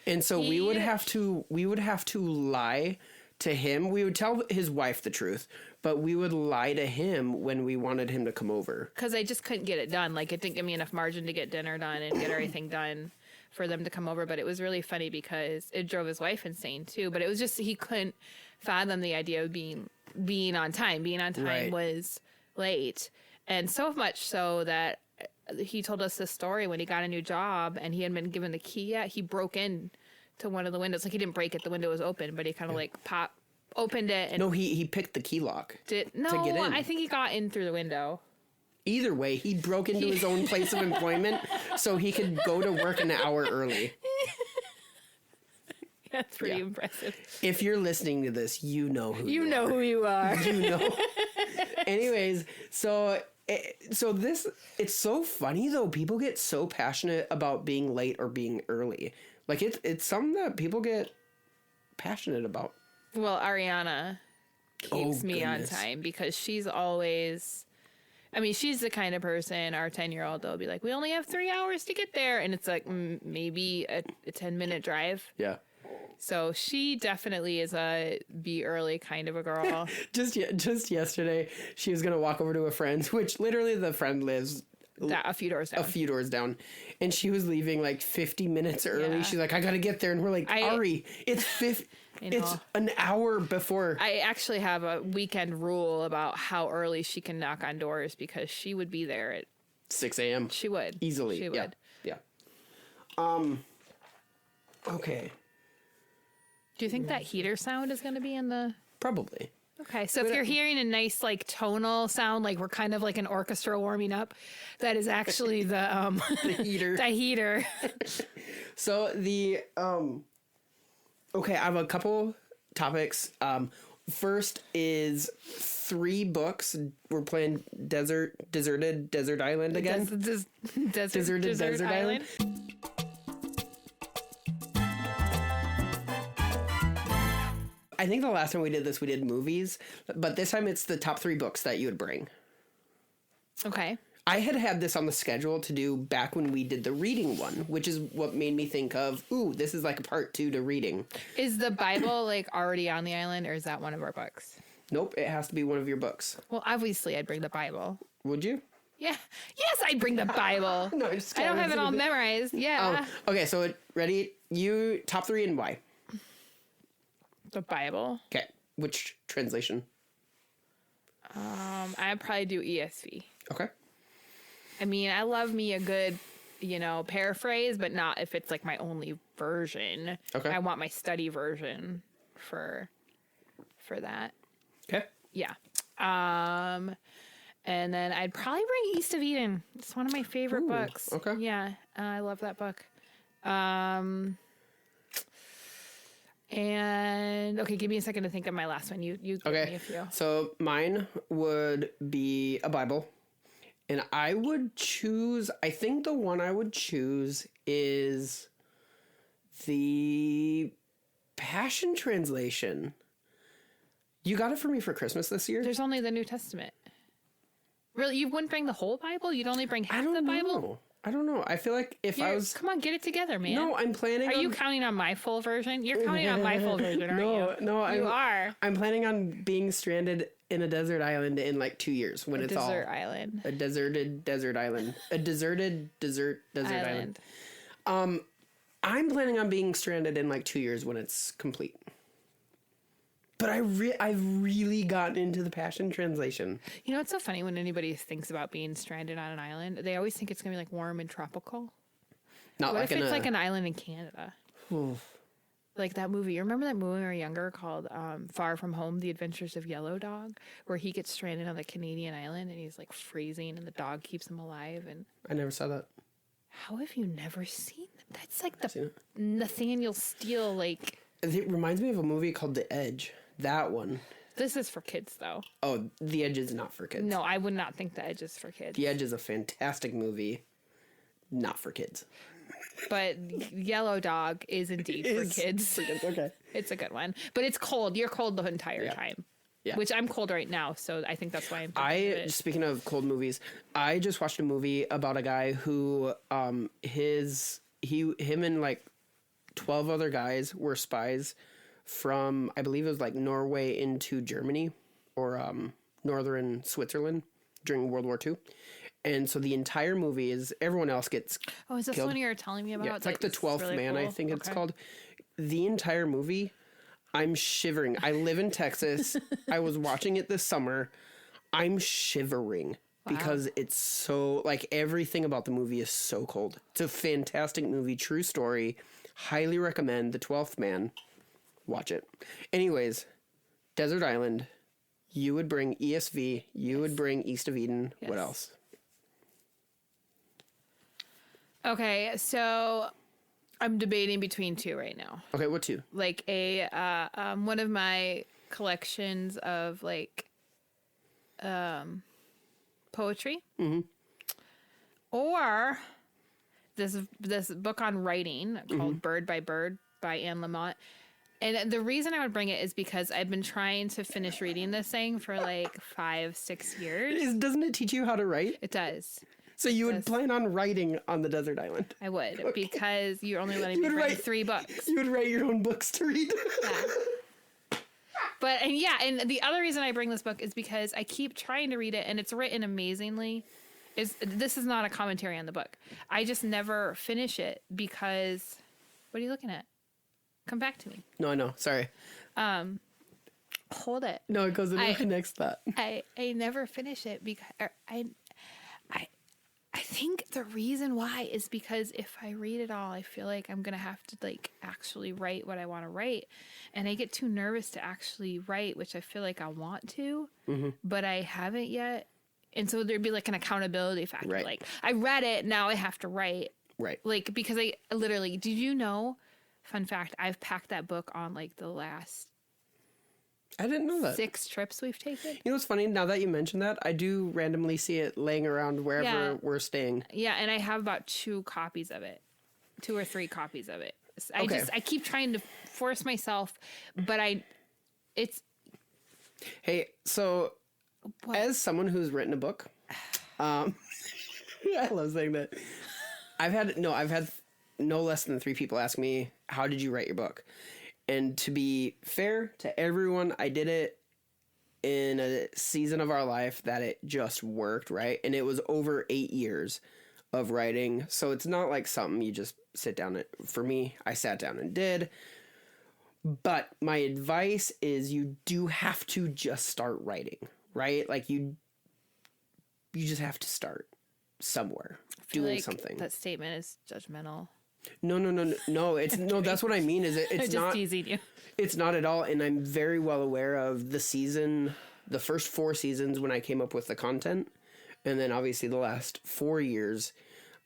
Speaker 1: And so we would have to lie to him. We would tell his wife the truth, but we would lie to him when we wanted him to come over.
Speaker 2: Because I just couldn't get it done. Like, it didn't give me enough margin to get dinner done and get everything done for them to come over. But it was really funny because it drove his wife insane too. But it was just, he couldn't fathom the idea of being on time. Being on time
Speaker 1: Right.
Speaker 2: was late. And so much so that he told us this story when he got a new job and he hadn't been given the key yet. He broke in to one of the windows. Like, he didn't break it. The window was open, but he kind of opened it. And
Speaker 1: No, he picked the key lock.
Speaker 2: to get in. I think he got in through the window.
Speaker 1: Either way, he broke into his own place of employment so he could go to work an hour early.
Speaker 2: That's pretty impressive.
Speaker 1: If you're listening to this, you know who
Speaker 2: You know who you are.
Speaker 1: You know. Anyways, so this, it's so funny though. People get so passionate about being late or being early. Like it's something that people get passionate about.
Speaker 2: Well, Ariana keeps me on
Speaker 1: goodness.
Speaker 2: time because she's always, I mean, she's the kind of person, our 10-year-old, they'll be like, we only have 3 hours to get there. And it's like maybe a 10-minute drive.
Speaker 1: Yeah.
Speaker 2: So she definitely is a be early kind of a girl.
Speaker 1: Just yesterday, she was going to walk over to a friend's, which literally the friend lives
Speaker 2: A few doors down.
Speaker 1: a few doors down, and she was leaving like 50 minutes early.
Speaker 2: Yeah.
Speaker 1: She's like, I gotta get there, and we're like, Ari, it's it's an hour before.
Speaker 2: I actually have a weekend rule about how early she can knock on doors because she would be there at
Speaker 1: 6 a.m.
Speaker 2: She would
Speaker 1: easily.
Speaker 2: She would.
Speaker 1: Yeah. Okay.
Speaker 2: Do you think that heater sound is going to be in the?
Speaker 1: Probably.
Speaker 2: Okay, so if you're hearing a nice like tonal sound, like we're kind of like an orchestra warming up, that is actually the
Speaker 1: heater.
Speaker 2: the heater.
Speaker 1: So okay, I have a couple topics. First is 3 books. We're playing Deserted Desert Island again.
Speaker 2: Deserted Desert Island.
Speaker 1: I think the last time we did this, we did movies, but this time it's the top 3 books that you would bring.
Speaker 2: Okay.
Speaker 1: I had this on the schedule to do back when we did the reading one, which is what made me think of, ooh, this is like a part 2 to reading.
Speaker 2: Is the Bible like already on the island, or is that one of our books?
Speaker 1: Nope, it has to be one of your books.
Speaker 2: Well, obviously, I'd bring the Bible.
Speaker 1: Would you?
Speaker 2: Yeah. Yes, I'd bring the Bible.
Speaker 1: No,
Speaker 2: I don't have it all memorized. Yeah.
Speaker 1: Oh, okay, so ready? You top 3 and why?
Speaker 2: The Bible.
Speaker 1: Okay, which translation?
Speaker 2: I'd probably do ESV.
Speaker 1: Okay.
Speaker 2: I mean, I love me a good, paraphrase, but not if it's like my only version.
Speaker 1: Okay.
Speaker 2: I want my study version for that.
Speaker 1: Okay.
Speaker 2: Yeah. And then I'd probably bring East of Eden. It's one of my favorite books.
Speaker 1: okay.
Speaker 2: Yeah, I love that book. And okay, give me a second to think of my last one. You give me
Speaker 1: Okay.
Speaker 2: a few.
Speaker 1: So mine would be a Bible. And I would choose, I think the one I would choose is the Passion Translation. You got it for me for Christmas this year?
Speaker 2: There's only the New Testament. Really, you wouldn't bring the whole Bible? You would only bring half the Bible?
Speaker 1: I don't know. I feel like if I was...
Speaker 2: Come on, get it together, man.
Speaker 1: No, I'm planning
Speaker 2: Are
Speaker 1: on...
Speaker 2: you counting on my full version? You're counting on my full version, aren't you?
Speaker 1: No,
Speaker 2: you are.
Speaker 1: I'm planning on being stranded in a desert island in like 2 years when it's all...
Speaker 2: Desert island.
Speaker 1: A deserted desert island. A deserted desert island. I'm planning on being stranded in like 2 years when it's complete. But I've really gotten into the Passion Translation.
Speaker 2: You know, it's so funny when anybody thinks about being stranded on an island. They always think it's going to be like warm and tropical.
Speaker 1: Not
Speaker 2: What
Speaker 1: like
Speaker 2: if it's like an island in Canada? Like that movie. You remember that movie when we were younger called Far From Home, The Adventures of Yellow Dog? Where he gets stranded on the Canadian island and he's like freezing and the dog keeps him alive. And
Speaker 1: I never saw that.
Speaker 2: how have you never seen that? That's like the Nathaniel Steele, like...
Speaker 1: It reminds me of a movie called The Edge. That one.
Speaker 2: This is for kids, though.
Speaker 1: Oh, The Edge is not for kids.
Speaker 2: No, I would not think The Edge is for kids.
Speaker 1: The Edge is a fantastic movie. Not for kids.
Speaker 2: But Yellow Dog is indeed for kids.
Speaker 1: Okay.
Speaker 2: It's a good one. But it's cold. You're cold the entire time.
Speaker 1: Yeah.
Speaker 2: Which I'm cold right now, so I think that's why I'm thinking of it.
Speaker 1: Speaking of cold movies, I just watched a movie about a guy who him and like 12 other guys were spies from, I believe it was like Norway into Germany or northern Switzerland during World War II. And so the entire movie is everyone else gets
Speaker 2: Oh, is this
Speaker 1: killed.
Speaker 2: one you were telling me about?
Speaker 1: Yeah, it's like the 12th
Speaker 2: really
Speaker 1: Man,
Speaker 2: cool?
Speaker 1: I think it's
Speaker 2: Okay.
Speaker 1: called. The entire movie, I'm shivering. I live in Texas. I was watching it this summer. I'm shivering because it's so, like, everything about the movie is so cold. It's a fantastic movie, true story. Highly recommend The 12th Man. Watch it. Anyways, Desert Island. You would bring ESV. You would bring East of Eden. What
Speaker 2: Yes.
Speaker 1: else?
Speaker 2: Okay, so I'm debating between two right now.
Speaker 1: Okay, what two?
Speaker 2: Like one of my collections of like poetry, or this book on writing called Bird by Bird by Anne Lamott. And the reason I would bring it is because I've been trying to finish reading this thing for like 5-6 years.
Speaker 1: Doesn't it teach you how to write?
Speaker 2: It does.
Speaker 1: So you would plan on writing on the desert island?
Speaker 2: I would, because you're only letting me
Speaker 1: would
Speaker 2: read
Speaker 1: write-
Speaker 2: 3 books.
Speaker 1: You would write your own books to read?
Speaker 2: But, and the other reason I bring this book is because I keep trying to read it, and it's written amazingly. This is not a commentary on the book. I just never finish it because... What are you looking at? Come back to me.
Speaker 1: No, I know. Sorry.
Speaker 2: Hold it.
Speaker 1: No, it goes into the next thought.
Speaker 2: I never finish it because I think the reason why is because if I read it all, I feel like I'm going to have to like actually write what I want to write. And I get too nervous to actually write, which I feel like I want to, but I haven't yet. And so there'd be like an accountability factor.
Speaker 1: Right.
Speaker 2: Like I read it, now I have to write.
Speaker 1: Right.
Speaker 2: Like, because I literally, did you know, fun fact, I've packed that book on like the last
Speaker 1: I didn't know that.
Speaker 2: 6 trips we've taken.
Speaker 1: You know what's funny? Now that you mention that, I do randomly see it laying around wherever
Speaker 2: Yeah.
Speaker 1: we're staying.
Speaker 2: Yeah, and I have about 2 copies of it. 2 or 3 copies of it.
Speaker 1: Okay.
Speaker 2: I keep trying to force myself, but it's
Speaker 1: Hey, so
Speaker 2: what?
Speaker 1: as someone who's written a book, I love saying that. I've had no less than 3 people ask me, how did you write your book? And to be fair to everyone, I did it in a season of our life that it just worked, right? And it was over 8 years of writing. So it's not like something you just sit down and, for me, I sat down and did. But my advice is you do have to just start writing, right? Like you just have to start somewhere doing
Speaker 2: like
Speaker 1: something.
Speaker 2: that statement is judgmental.
Speaker 1: No, it's no, that's what I mean is it's
Speaker 2: Just
Speaker 1: not
Speaker 2: teasing you.
Speaker 1: It's not at all, and I'm very well aware of the first 4 seasons when I came up with the content, and then obviously the last 4 years.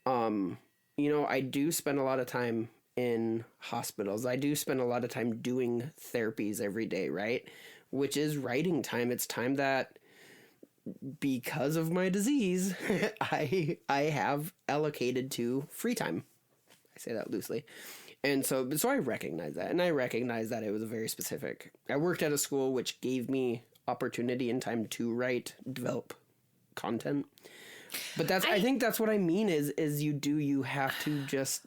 Speaker 1: I do spend a lot of time in hospitals. I do spend a lot of time doing therapies every day, right? Which is writing time. It's time that, because of my disease, I have allocated to free time. I say that loosely. And so I recognize that. And I recognize that it was a very specific. I worked at a school which gave me opportunity and time to write, develop content. But I think that's what I mean is you have to just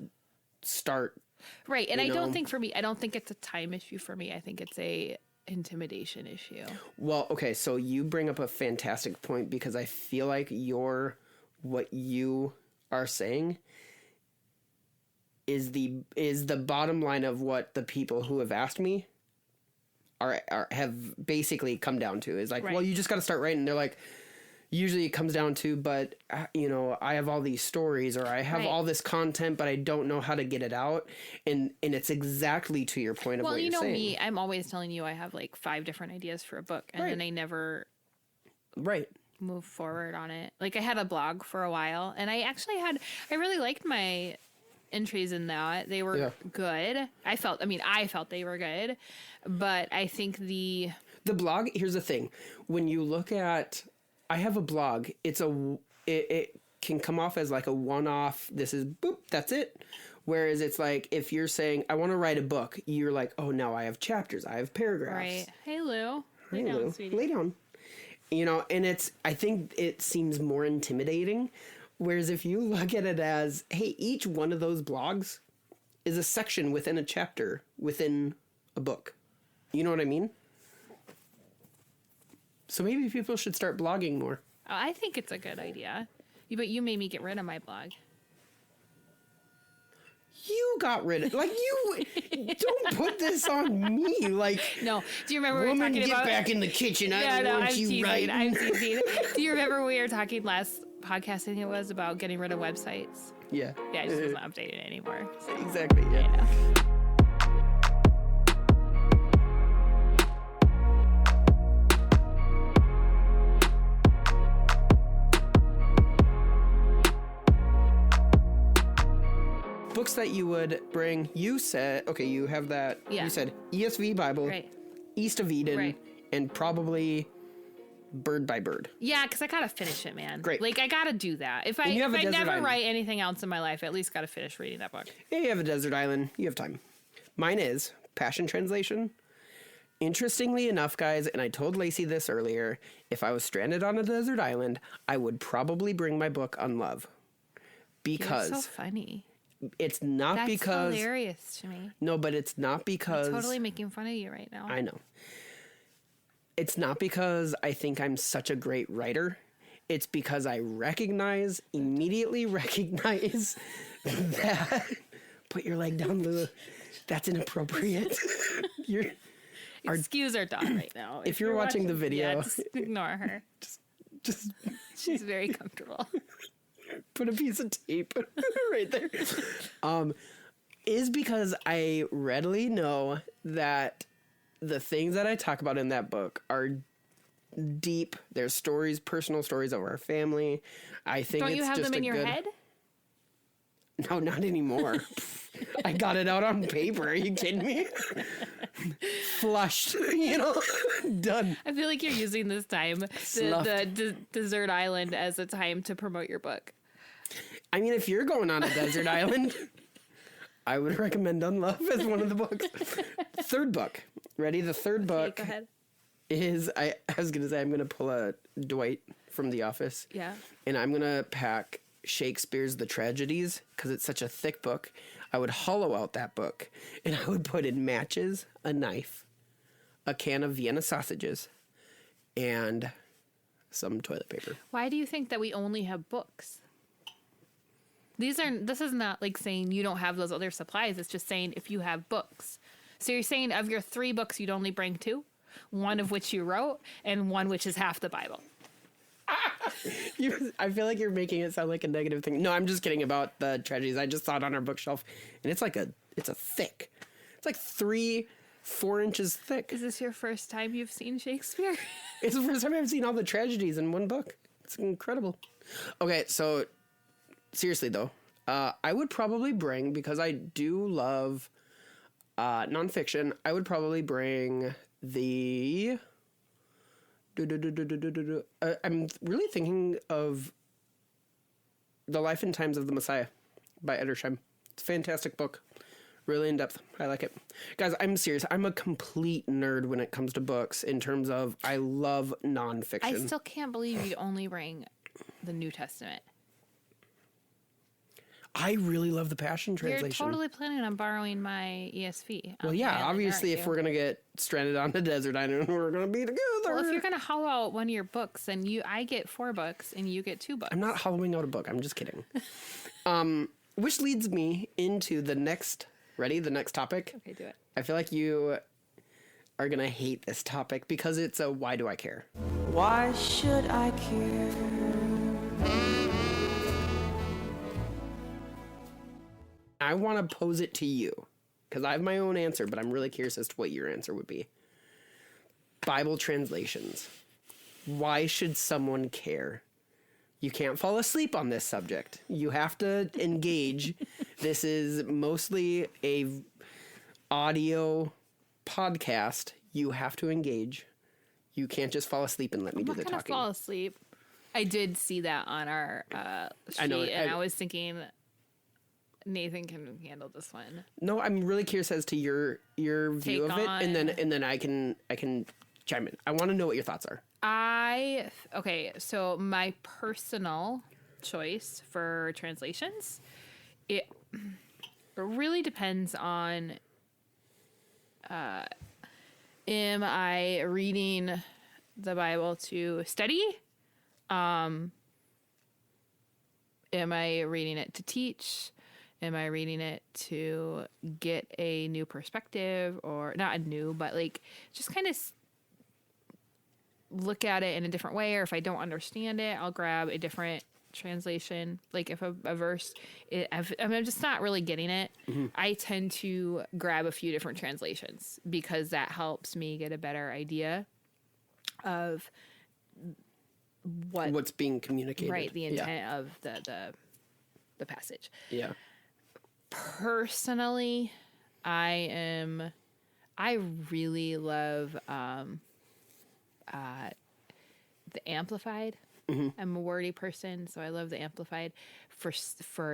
Speaker 1: start.
Speaker 2: Right. And I don't think it's a time issue for me. I think it's a intimidation issue.
Speaker 1: Well, okay, so you bring up a fantastic point because I feel like what you are saying is the bottom line of what the people who have asked me have basically come down to is like,
Speaker 2: Right.
Speaker 1: well, you just got to start writing. They're like, usually it comes down to, but I have all these stories or I have
Speaker 2: Right.
Speaker 1: all this content, but I don't know how to get it out. And it's exactly to your point of
Speaker 2: Well,
Speaker 1: what
Speaker 2: you
Speaker 1: you're
Speaker 2: know
Speaker 1: saying.
Speaker 2: me, I'm always telling you I have like 5 different ideas for a book, and
Speaker 1: Right.
Speaker 2: then I never
Speaker 1: Right.
Speaker 2: move forward on it. Like I had a blog for a while, and I really liked my entries in that. They were good. I felt they were good, but I think the
Speaker 1: blog, here's the thing. When you look at, I have a blog, can come off as like a one-off, this is boop, that's it. Whereas it's like, if you're saying, I want to write a book, you're like, oh, now I have chapters, I have paragraphs.
Speaker 2: Right. Hey, Lou.
Speaker 1: Hey,
Speaker 2: Lay down,
Speaker 1: Lou.
Speaker 2: sweetie.
Speaker 1: Lay down. You know, and I think it seems more intimidating. Whereas if you look at it as, hey, each one of those blogs is a section within a chapter within a book. You know what I mean? So maybe people should start blogging more.
Speaker 2: Oh, I think it's a good idea. But you made me get rid of my blog.
Speaker 1: You got rid of, like, you, don't put this on me. Like,
Speaker 2: No. Do you remember we were
Speaker 1: woman,
Speaker 2: talking
Speaker 1: get
Speaker 2: about...
Speaker 1: back in the kitchen. I
Speaker 2: Yeah,
Speaker 1: don't
Speaker 2: no,
Speaker 1: want
Speaker 2: I'm
Speaker 1: you
Speaker 2: teasing.
Speaker 1: writing.
Speaker 2: I'm teasing. Do you remember we were talking last podcast, I think it was, about getting rid of websites?
Speaker 1: Yeah.
Speaker 2: Yeah, I just wasn't updated anymore. So.
Speaker 1: Exactly, yeah.
Speaker 2: Yeah.
Speaker 1: Books that you would bring, you said, okay, you have that,
Speaker 2: Yeah.
Speaker 1: you said ESV Bible,
Speaker 2: Right.
Speaker 1: East of Eden,
Speaker 2: Right.
Speaker 1: and probably Bird by Bird.
Speaker 2: Yeah, because I gotta finish it, man.
Speaker 1: Great.
Speaker 2: Like, I gotta do that. If I
Speaker 1: And you have a desert
Speaker 2: never
Speaker 1: island.
Speaker 2: write anything else in my life, I at least gotta finish reading that book.
Speaker 1: Yeah, you have a desert island, you have time. Mine is Passion Translation. Interestingly enough, guys, and I told Lacey this earlier, if I was stranded on a desert island, I would probably bring my book on love. Because
Speaker 2: You're so funny.
Speaker 1: it's not
Speaker 2: That's
Speaker 1: because...
Speaker 2: hilarious to me.
Speaker 1: No, but it's not because...
Speaker 2: I'm totally making fun of you right now.
Speaker 1: I know. It's not because I think I'm such a great writer. It's because I immediately recognize that... Put your leg down, Lou. That's inappropriate.
Speaker 2: Excuse our dog right now.
Speaker 1: If you're watching the video...
Speaker 2: Yeah, just ignore her.
Speaker 1: Just
Speaker 2: She's very comfortable.
Speaker 1: put a piece of tape right there. Is because I readily know that the things that I talk about in that book are deep. There's stories, personal stories of our family. I think
Speaker 2: Don't
Speaker 1: it's
Speaker 2: you have
Speaker 1: just
Speaker 2: them in
Speaker 1: a
Speaker 2: your
Speaker 1: good...
Speaker 2: head?
Speaker 1: No, not anymore. I got it out on paper. Are you kidding me? Flushed, done.
Speaker 2: I feel like you're using this time, the desert island, as a time to promote your book.
Speaker 1: I mean, if you're going on a desert island, I would recommend Unlove as one of the books. Third book. Ready? The third book
Speaker 2: Go ahead.
Speaker 1: is, I was going to say, I'm going to pull a Dwight from The Office.
Speaker 2: Yeah.
Speaker 1: And I'm going to pack Shakespeare's The Tragedies, because it's such a thick book. I would hollow out that book, and I would put in matches, a knife, a can of Vienna sausages, and some toilet paper.
Speaker 2: Why do you think that we only have books? This is not like saying you don't have those other supplies. It's just saying if you have books. So you're saying of your 3 books, you'd only bring 2, one of which you wrote, and one which is half the Bible.
Speaker 1: I feel like you're making it sound like a negative thing. No, I'm just kidding about the tragedies. I just saw it on our bookshelf, and it's a thick. It's like 3-4 inches thick.
Speaker 2: Is this your first time you've seen Shakespeare?
Speaker 1: It's the first time I've seen all the tragedies in one book. It's incredible. Okay, so seriously though, I would probably bring, because I do love nonfiction, I would probably bring the... I'm really thinking of The Life and Times of the Messiah by Edersheim. It's a fantastic book. Really in depth. I like it. Guys, I'm serious. I'm a complete nerd when it comes to books in terms of I love nonfiction.
Speaker 2: I still can't believe you'd only bring the New Testament.
Speaker 1: I really love the Passion Translation.
Speaker 2: You're totally planning on borrowing my ESV.
Speaker 1: Well, yeah, obviously if we're going to get stranded on the desert island, we're going to be together.
Speaker 2: Well, if you're going to hollow out one of your books, then I get 4 books and you get 2 books.
Speaker 1: I'm not hollowing out a book. I'm just kidding. Which leads me into the next... Ready? The next topic?
Speaker 2: Okay, do it.
Speaker 1: I feel like you are going to hate this topic because it's a why do I care?
Speaker 3: Why should I care?
Speaker 1: I want to pose it to you because I have my own answer, but I'm really curious as to what your answer would be. Bible translations. Why should someone care? You can't fall asleep on this subject. You have to engage. This is mostly a audio podcast. You have to engage. You can't just fall asleep and let me do the
Speaker 2: I'm not going to
Speaker 1: talking.
Speaker 2: fall asleep. I did see that on our sheet,
Speaker 1: I know,
Speaker 2: and I was thinking Nathan can handle this one.
Speaker 1: No, I'm really curious as to your view
Speaker 2: Take
Speaker 1: of it,
Speaker 2: on-
Speaker 1: and then I can chime in. I want to know what your thoughts are.
Speaker 2: Okay, so my personal choice for translations, it really depends on am I reading the Bible to study? Am I reading it to teach? Am I reading it to get a new perspective, or not a new, but like just kind of look at it in a different way? Or if I don't understand it, I'll grab a different translation. Like if a verse, I'm just not really getting it, I tend to grab a few different translations because that helps me get a better idea of
Speaker 1: What's being communicated?
Speaker 2: Right, the intent of the passage.
Speaker 1: Yeah.
Speaker 2: Personally, I really love the Amplified. I'm a wordy person, so I love the Amplified for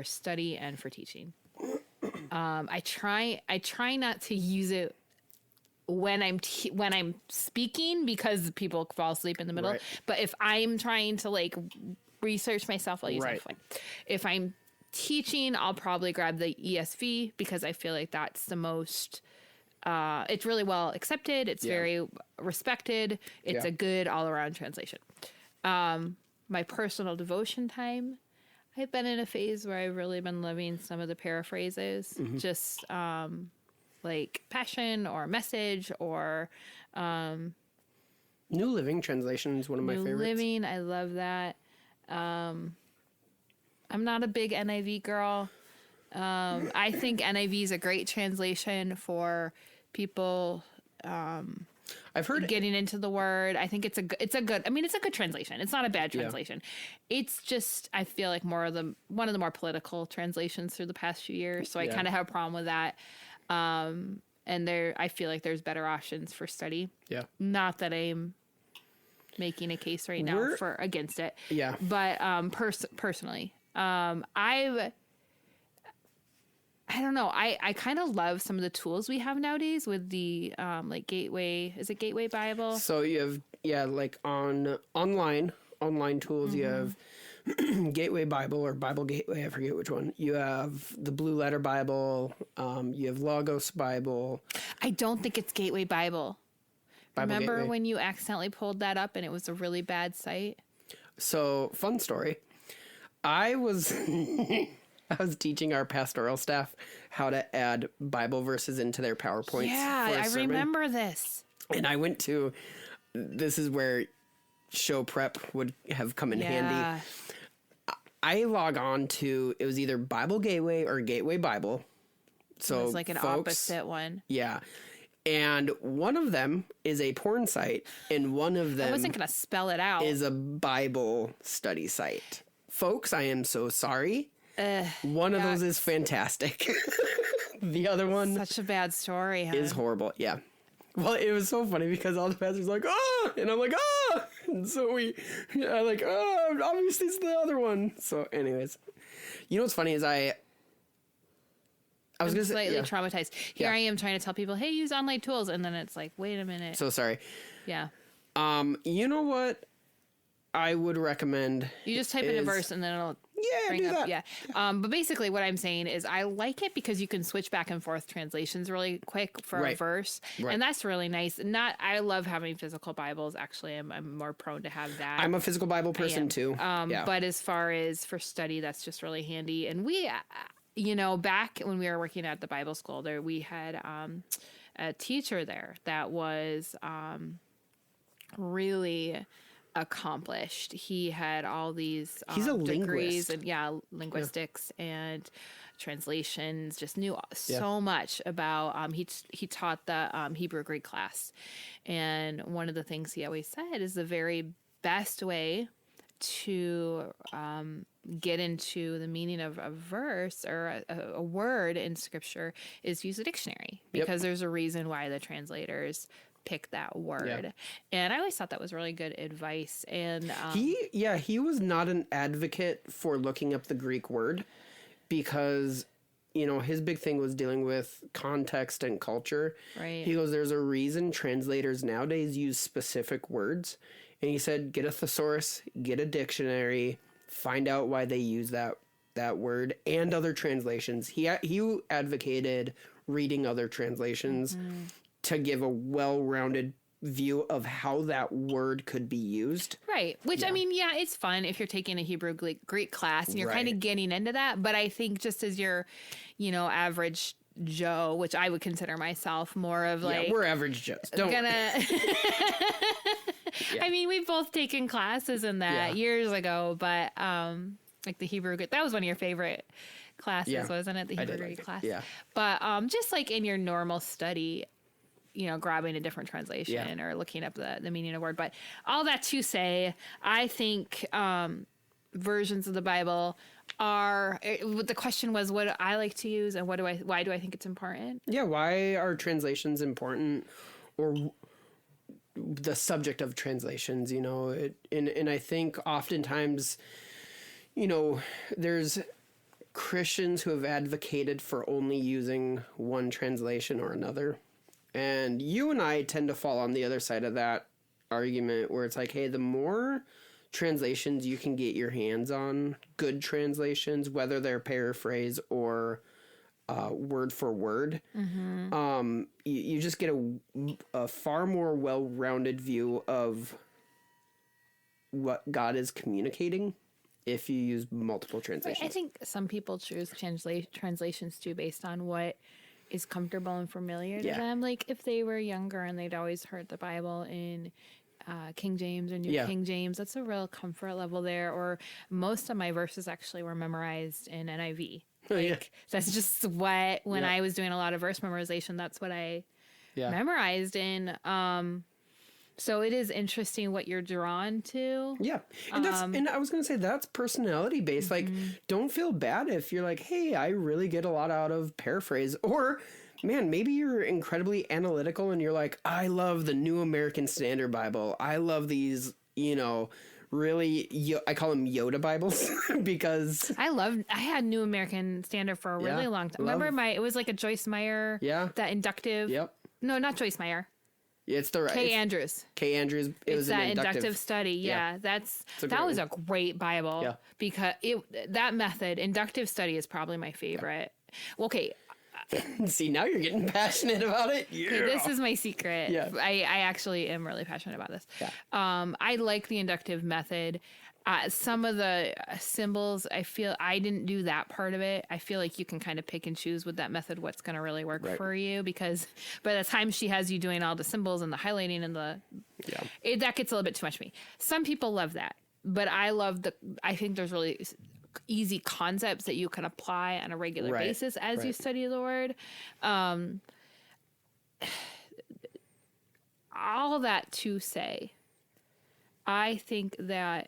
Speaker 2: study and for teaching. I try not to use it when I'm speaking because people fall asleep in the middle.
Speaker 1: Right.
Speaker 2: But if I'm trying to like research myself, I'll use
Speaker 1: Right.
Speaker 2: Amplified. If I'm teaching, I'll probably grab the ESV because I feel like that's the most. It's really well accepted. It's very respected. It's a good all around translation. My personal devotion time, I've been in a phase where I've really been loving some of the paraphrases, just like Passion or Message or
Speaker 1: New Living Translation is one of my
Speaker 2: New
Speaker 1: favorites.
Speaker 2: Living. I love that. I'm not a big NIV girl. I think NIV is a great translation for people
Speaker 1: I've heard
Speaker 2: getting into the word. I think it's a good. I mean, it's a good translation. It's not a bad translation. It's just I feel like one of the more political translations through the past few years. So I kind of have a problem with that. And I feel like there's better options for study. Yeah. Not that I'm making a case right now for against it.
Speaker 1: Yeah.
Speaker 2: But personally, I don't know. I kind of love some of the tools we have nowadays with the like Gateway. Is it Gateway Bible?
Speaker 1: So you have like online tools. You have Gateway Bible or Bible Gateway. I forget which one. You have the Blue Letter Bible. You have Logos Bible.
Speaker 2: I don't think it's Gateway Bible. Remember
Speaker 1: Gateway.
Speaker 2: when you accidentally pulled that up and it was a really bad site?
Speaker 1: So fun story. I was teaching our pastoral staff how to add Bible verses into their PowerPoints.
Speaker 2: Yeah,
Speaker 1: for a
Speaker 2: I
Speaker 1: sermon.
Speaker 2: remember this.
Speaker 1: And I went to, this is where show prep would have come in handy. I log on to, it was either Bible Gateway or Gateway Bible. So
Speaker 2: It was like an opposite one.
Speaker 1: Yeah. And one of them is a porn site, and one of them
Speaker 2: I wasn't going to spell it out.
Speaker 1: is a Bible study site. Folks, I am so sorry. One of those is fantastic. The other one
Speaker 2: Such a bad story, huh?
Speaker 1: is horrible. Yeah. Well, it was so funny because all the pastors were like, oh, and I'm like, oh, and so obviously it's the other one. So anyways, you know what's funny is I was going to say,
Speaker 2: slightly traumatized. Here I am trying to tell people, hey, use online tools. And then it's like, wait a minute.
Speaker 1: so sorry.
Speaker 2: Yeah.
Speaker 1: You know what I would recommend?
Speaker 2: You just type in a verse and then it'll bring
Speaker 1: do
Speaker 2: up.
Speaker 1: that.
Speaker 2: Yeah. But basically what I'm saying is I like it because you can switch back and forth translations really quick for a verse.
Speaker 1: Right.
Speaker 2: And that's really nice. I love having physical Bibles. Actually, I'm more prone to have that.
Speaker 1: I'm a physical Bible person too.
Speaker 2: But as far as for study, that's just really handy. And we, back when we were working at the Bible school there, we had a teacher there that was really accomplished. He had all these
Speaker 1: He's a
Speaker 2: degrees
Speaker 1: linguist.
Speaker 2: and linguistics and translations, just knew so much about he taught the Hebrew Greek class. And one of the things he always said is the very best way to get into the meaning of a verse or a word in scripture is use a dictionary, because there's a reason why the translators pick that word. And I always thought that was really good advice. And
Speaker 1: he was not an advocate for looking up the Greek word because, you know, his big thing was dealing with context and culture.
Speaker 2: Right.
Speaker 1: He goes, there's a reason translators nowadays use specific words. And he said, get a thesaurus, get a dictionary, find out why they use that word and other translations. He advocated reading other translations to give a well-rounded view of how that word could be used.
Speaker 2: Right. Which, I mean, yeah, it's fun if you're taking a Hebrew Greek class and you're kind of getting into that. But I think just as your, you know, average Joe, which I would consider myself more of like...
Speaker 1: Yeah, we're average Joes. Don't...
Speaker 2: I mean, we've both taken classes in that years ago, but like the Hebrew, that was one of your favorite classes, wasn't it? The Hebrew Greek class. Yeah. But just like in your normal study, you know, grabbing a different translation or looking up the meaning of a word. But all that to say, I think versions of the Bible are, the question was what do I like to use and why do I think it's important? Yeah,
Speaker 1: why are translations important, or the subject of translations, you know, and I think oftentimes, you know, there's Christians who have advocated for only using one translation or another. And you and I tend to fall on the other side of that argument where it's like, hey, the more translations you can get your hands on, good translations, whether they're paraphrase or word for word, you just get a far more well-rounded view of what God is communicating if you use multiple translations.
Speaker 2: I think some people choose translations too based on what is comfortable and familiar to them. Like if they were younger and they'd always heard the Bible in King James or New King James, that's a real comfort level there. Or most of my verses actually were memorized in NIV. That's just what, when I was doing a lot of verse memorization, that's what I memorized in. So it is interesting what you're drawn to. Yeah.
Speaker 1: And and I was going to say that's personality based. Like, don't feel bad if you're like, hey, I really get a lot out of paraphrase. Or, man, maybe you're incredibly analytical and you're like, I love the New American Standard Bible. I love these, you know, really, I call them Yoda Bibles because
Speaker 2: I had New American Standard for a really long time. Remember it was like a Joyce Meyer, that inductive. No, not Joyce Meyer.
Speaker 1: It's the
Speaker 2: K. Andrews.
Speaker 1: K. Andrews. It was
Speaker 2: that inductive study. Yeah, that was a great Bible. Yeah. Because that method, inductive study, is probably my favorite. Yeah. Okay.
Speaker 1: See, now you're getting passionate about it. Yeah.
Speaker 2: Okay, this is my secret. Yeah. I actually am really passionate about this. Yeah. I like the inductive method. Some of the symbols, I feel I didn't do that part of it. I feel like you can kind of pick and choose with that method what's going to really work for you, because by the time she has you doing all the symbols and the highlighting and that gets a little bit too much for me. Some people love that, but I think there's really easy concepts that you can apply on a regular basis as you study the word. All that to say, I think that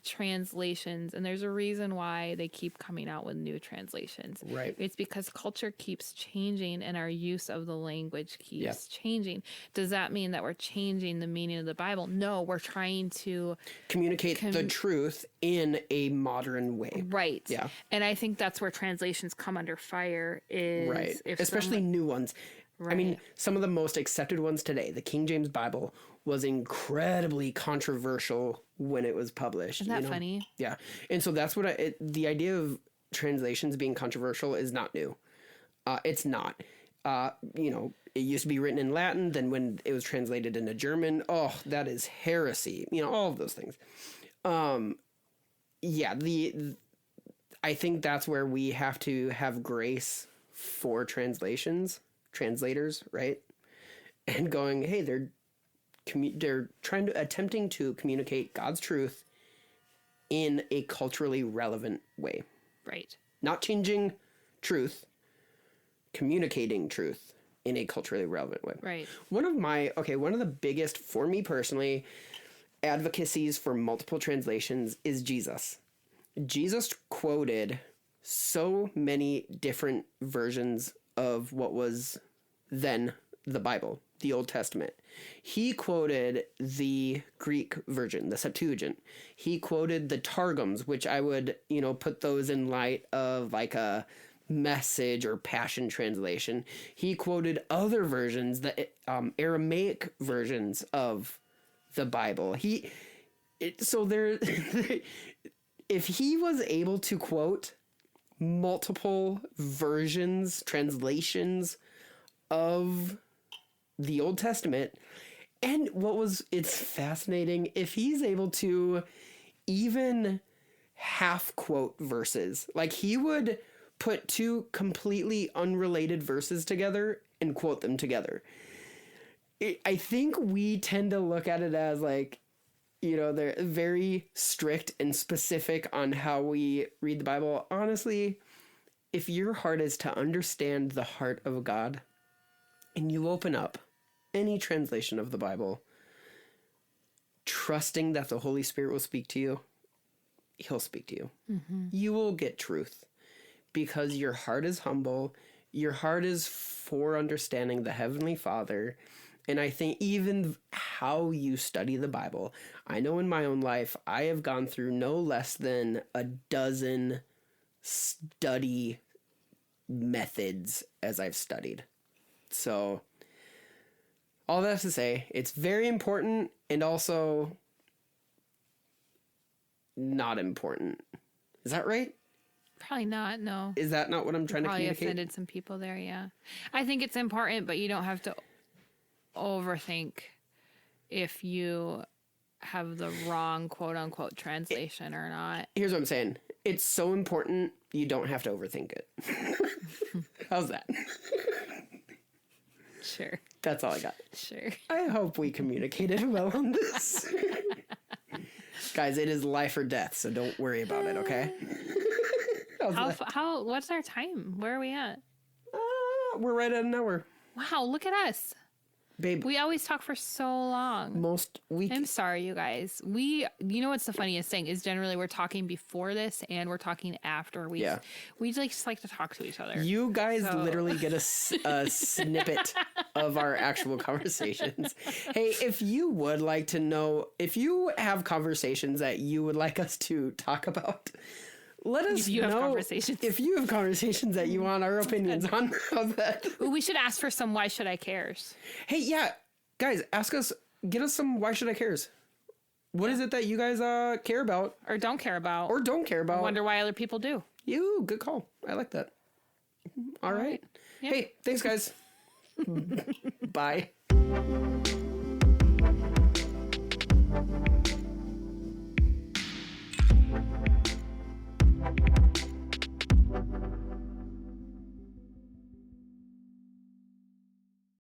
Speaker 2: translations, and there's a reason why they keep coming out with new translations. Right. It's because culture keeps changing and our use of the language keeps changing. Does that mean that we're changing the meaning of the Bible? No, we're trying to
Speaker 1: communicate the truth in a modern way.
Speaker 2: Right. Yeah. And I think that's where translations come under fire is
Speaker 1: especially new ones. Right. I mean, some of the most accepted ones today, the King James Bible, was incredibly controversial when it was published.
Speaker 2: Isn't that funny?
Speaker 1: Yeah. And so that's what the idea of translations being controversial is not new. It's not. You know, it used to be written in Latin. Then when it was translated into German, that is heresy. You know, all of those things. I think that's where we have to have grace for translators, right? And going, hey, they're attempting to communicate God's truth in a culturally relevant way.
Speaker 2: Right.
Speaker 1: Not changing truth, communicating truth in a culturally relevant way.
Speaker 2: Right.
Speaker 1: One of the biggest, for me personally, advocacies for multiple translations is Jesus. Jesus quoted so many different versions of what was then the Bible, the Old Testament. He quoted the Greek version, the Septuagint. He quoted the Targums, which I would, put those in light of like a Message or Passion Translation. He quoted other versions, the Aramaic versions of the Bible. If he was able to quote multiple versions, translations of the Old Testament, and it's fascinating, if he's able to even half quote verses, like he would put two completely unrelated verses together and quote them together. I think we tend to look at it as like, they're very strict and specific on how we read the Bible. Honestly, if your heart is to understand the heart of God and you open up any translation of the Bible, trusting that the Holy Spirit will speak to you, he'll speak to you. Mm-hmm. You will get truth because your heart is humble. Your heart is for understanding the Heavenly Father. And I think even how you study the Bible, I know in my own life, I have gone through no less than a dozen study methods as I've studied. So all that to say, it's very important and also not important. Is that right?
Speaker 2: Probably not, no.
Speaker 1: Is that not what I'm trying to communicate?
Speaker 2: Probably offended some people there, yeah. I think it's important, but you don't have to overthink if you have the wrong quote-unquote translation or not.
Speaker 1: Here's what I'm saying. It's so important, you don't have to overthink it. How's that?
Speaker 2: Sure.
Speaker 1: That's all I got.
Speaker 2: Sure.
Speaker 1: I hope we communicated well on this. Guys, it is life or death, so don't worry about it, okay?
Speaker 2: What's our time? Where are we at?
Speaker 1: We're right at an hour.
Speaker 2: Wow, look at us.
Speaker 1: Babe.
Speaker 2: We always talk for so long.
Speaker 1: I'm
Speaker 2: sorry, you guys. You know what's the funniest thing is generally we're talking before this and we're talking after. We just like to talk to each other.
Speaker 1: You guys literally get a snippet of our actual conversations. Hey, if you would like to know, if you have conversations that you would like us to talk about, let us know if you have conversations that you want our opinions on. How's that?
Speaker 2: We should ask for some Why Should I Cares.
Speaker 1: Hey, yeah. Guys, get us some Why Should I Cares. What is it that you guys care about?
Speaker 2: Or don't care about.
Speaker 1: I
Speaker 2: wonder why other people do.
Speaker 1: Good call. I like that. All right.
Speaker 2: Yeah.
Speaker 1: Hey, thanks, guys. Bye.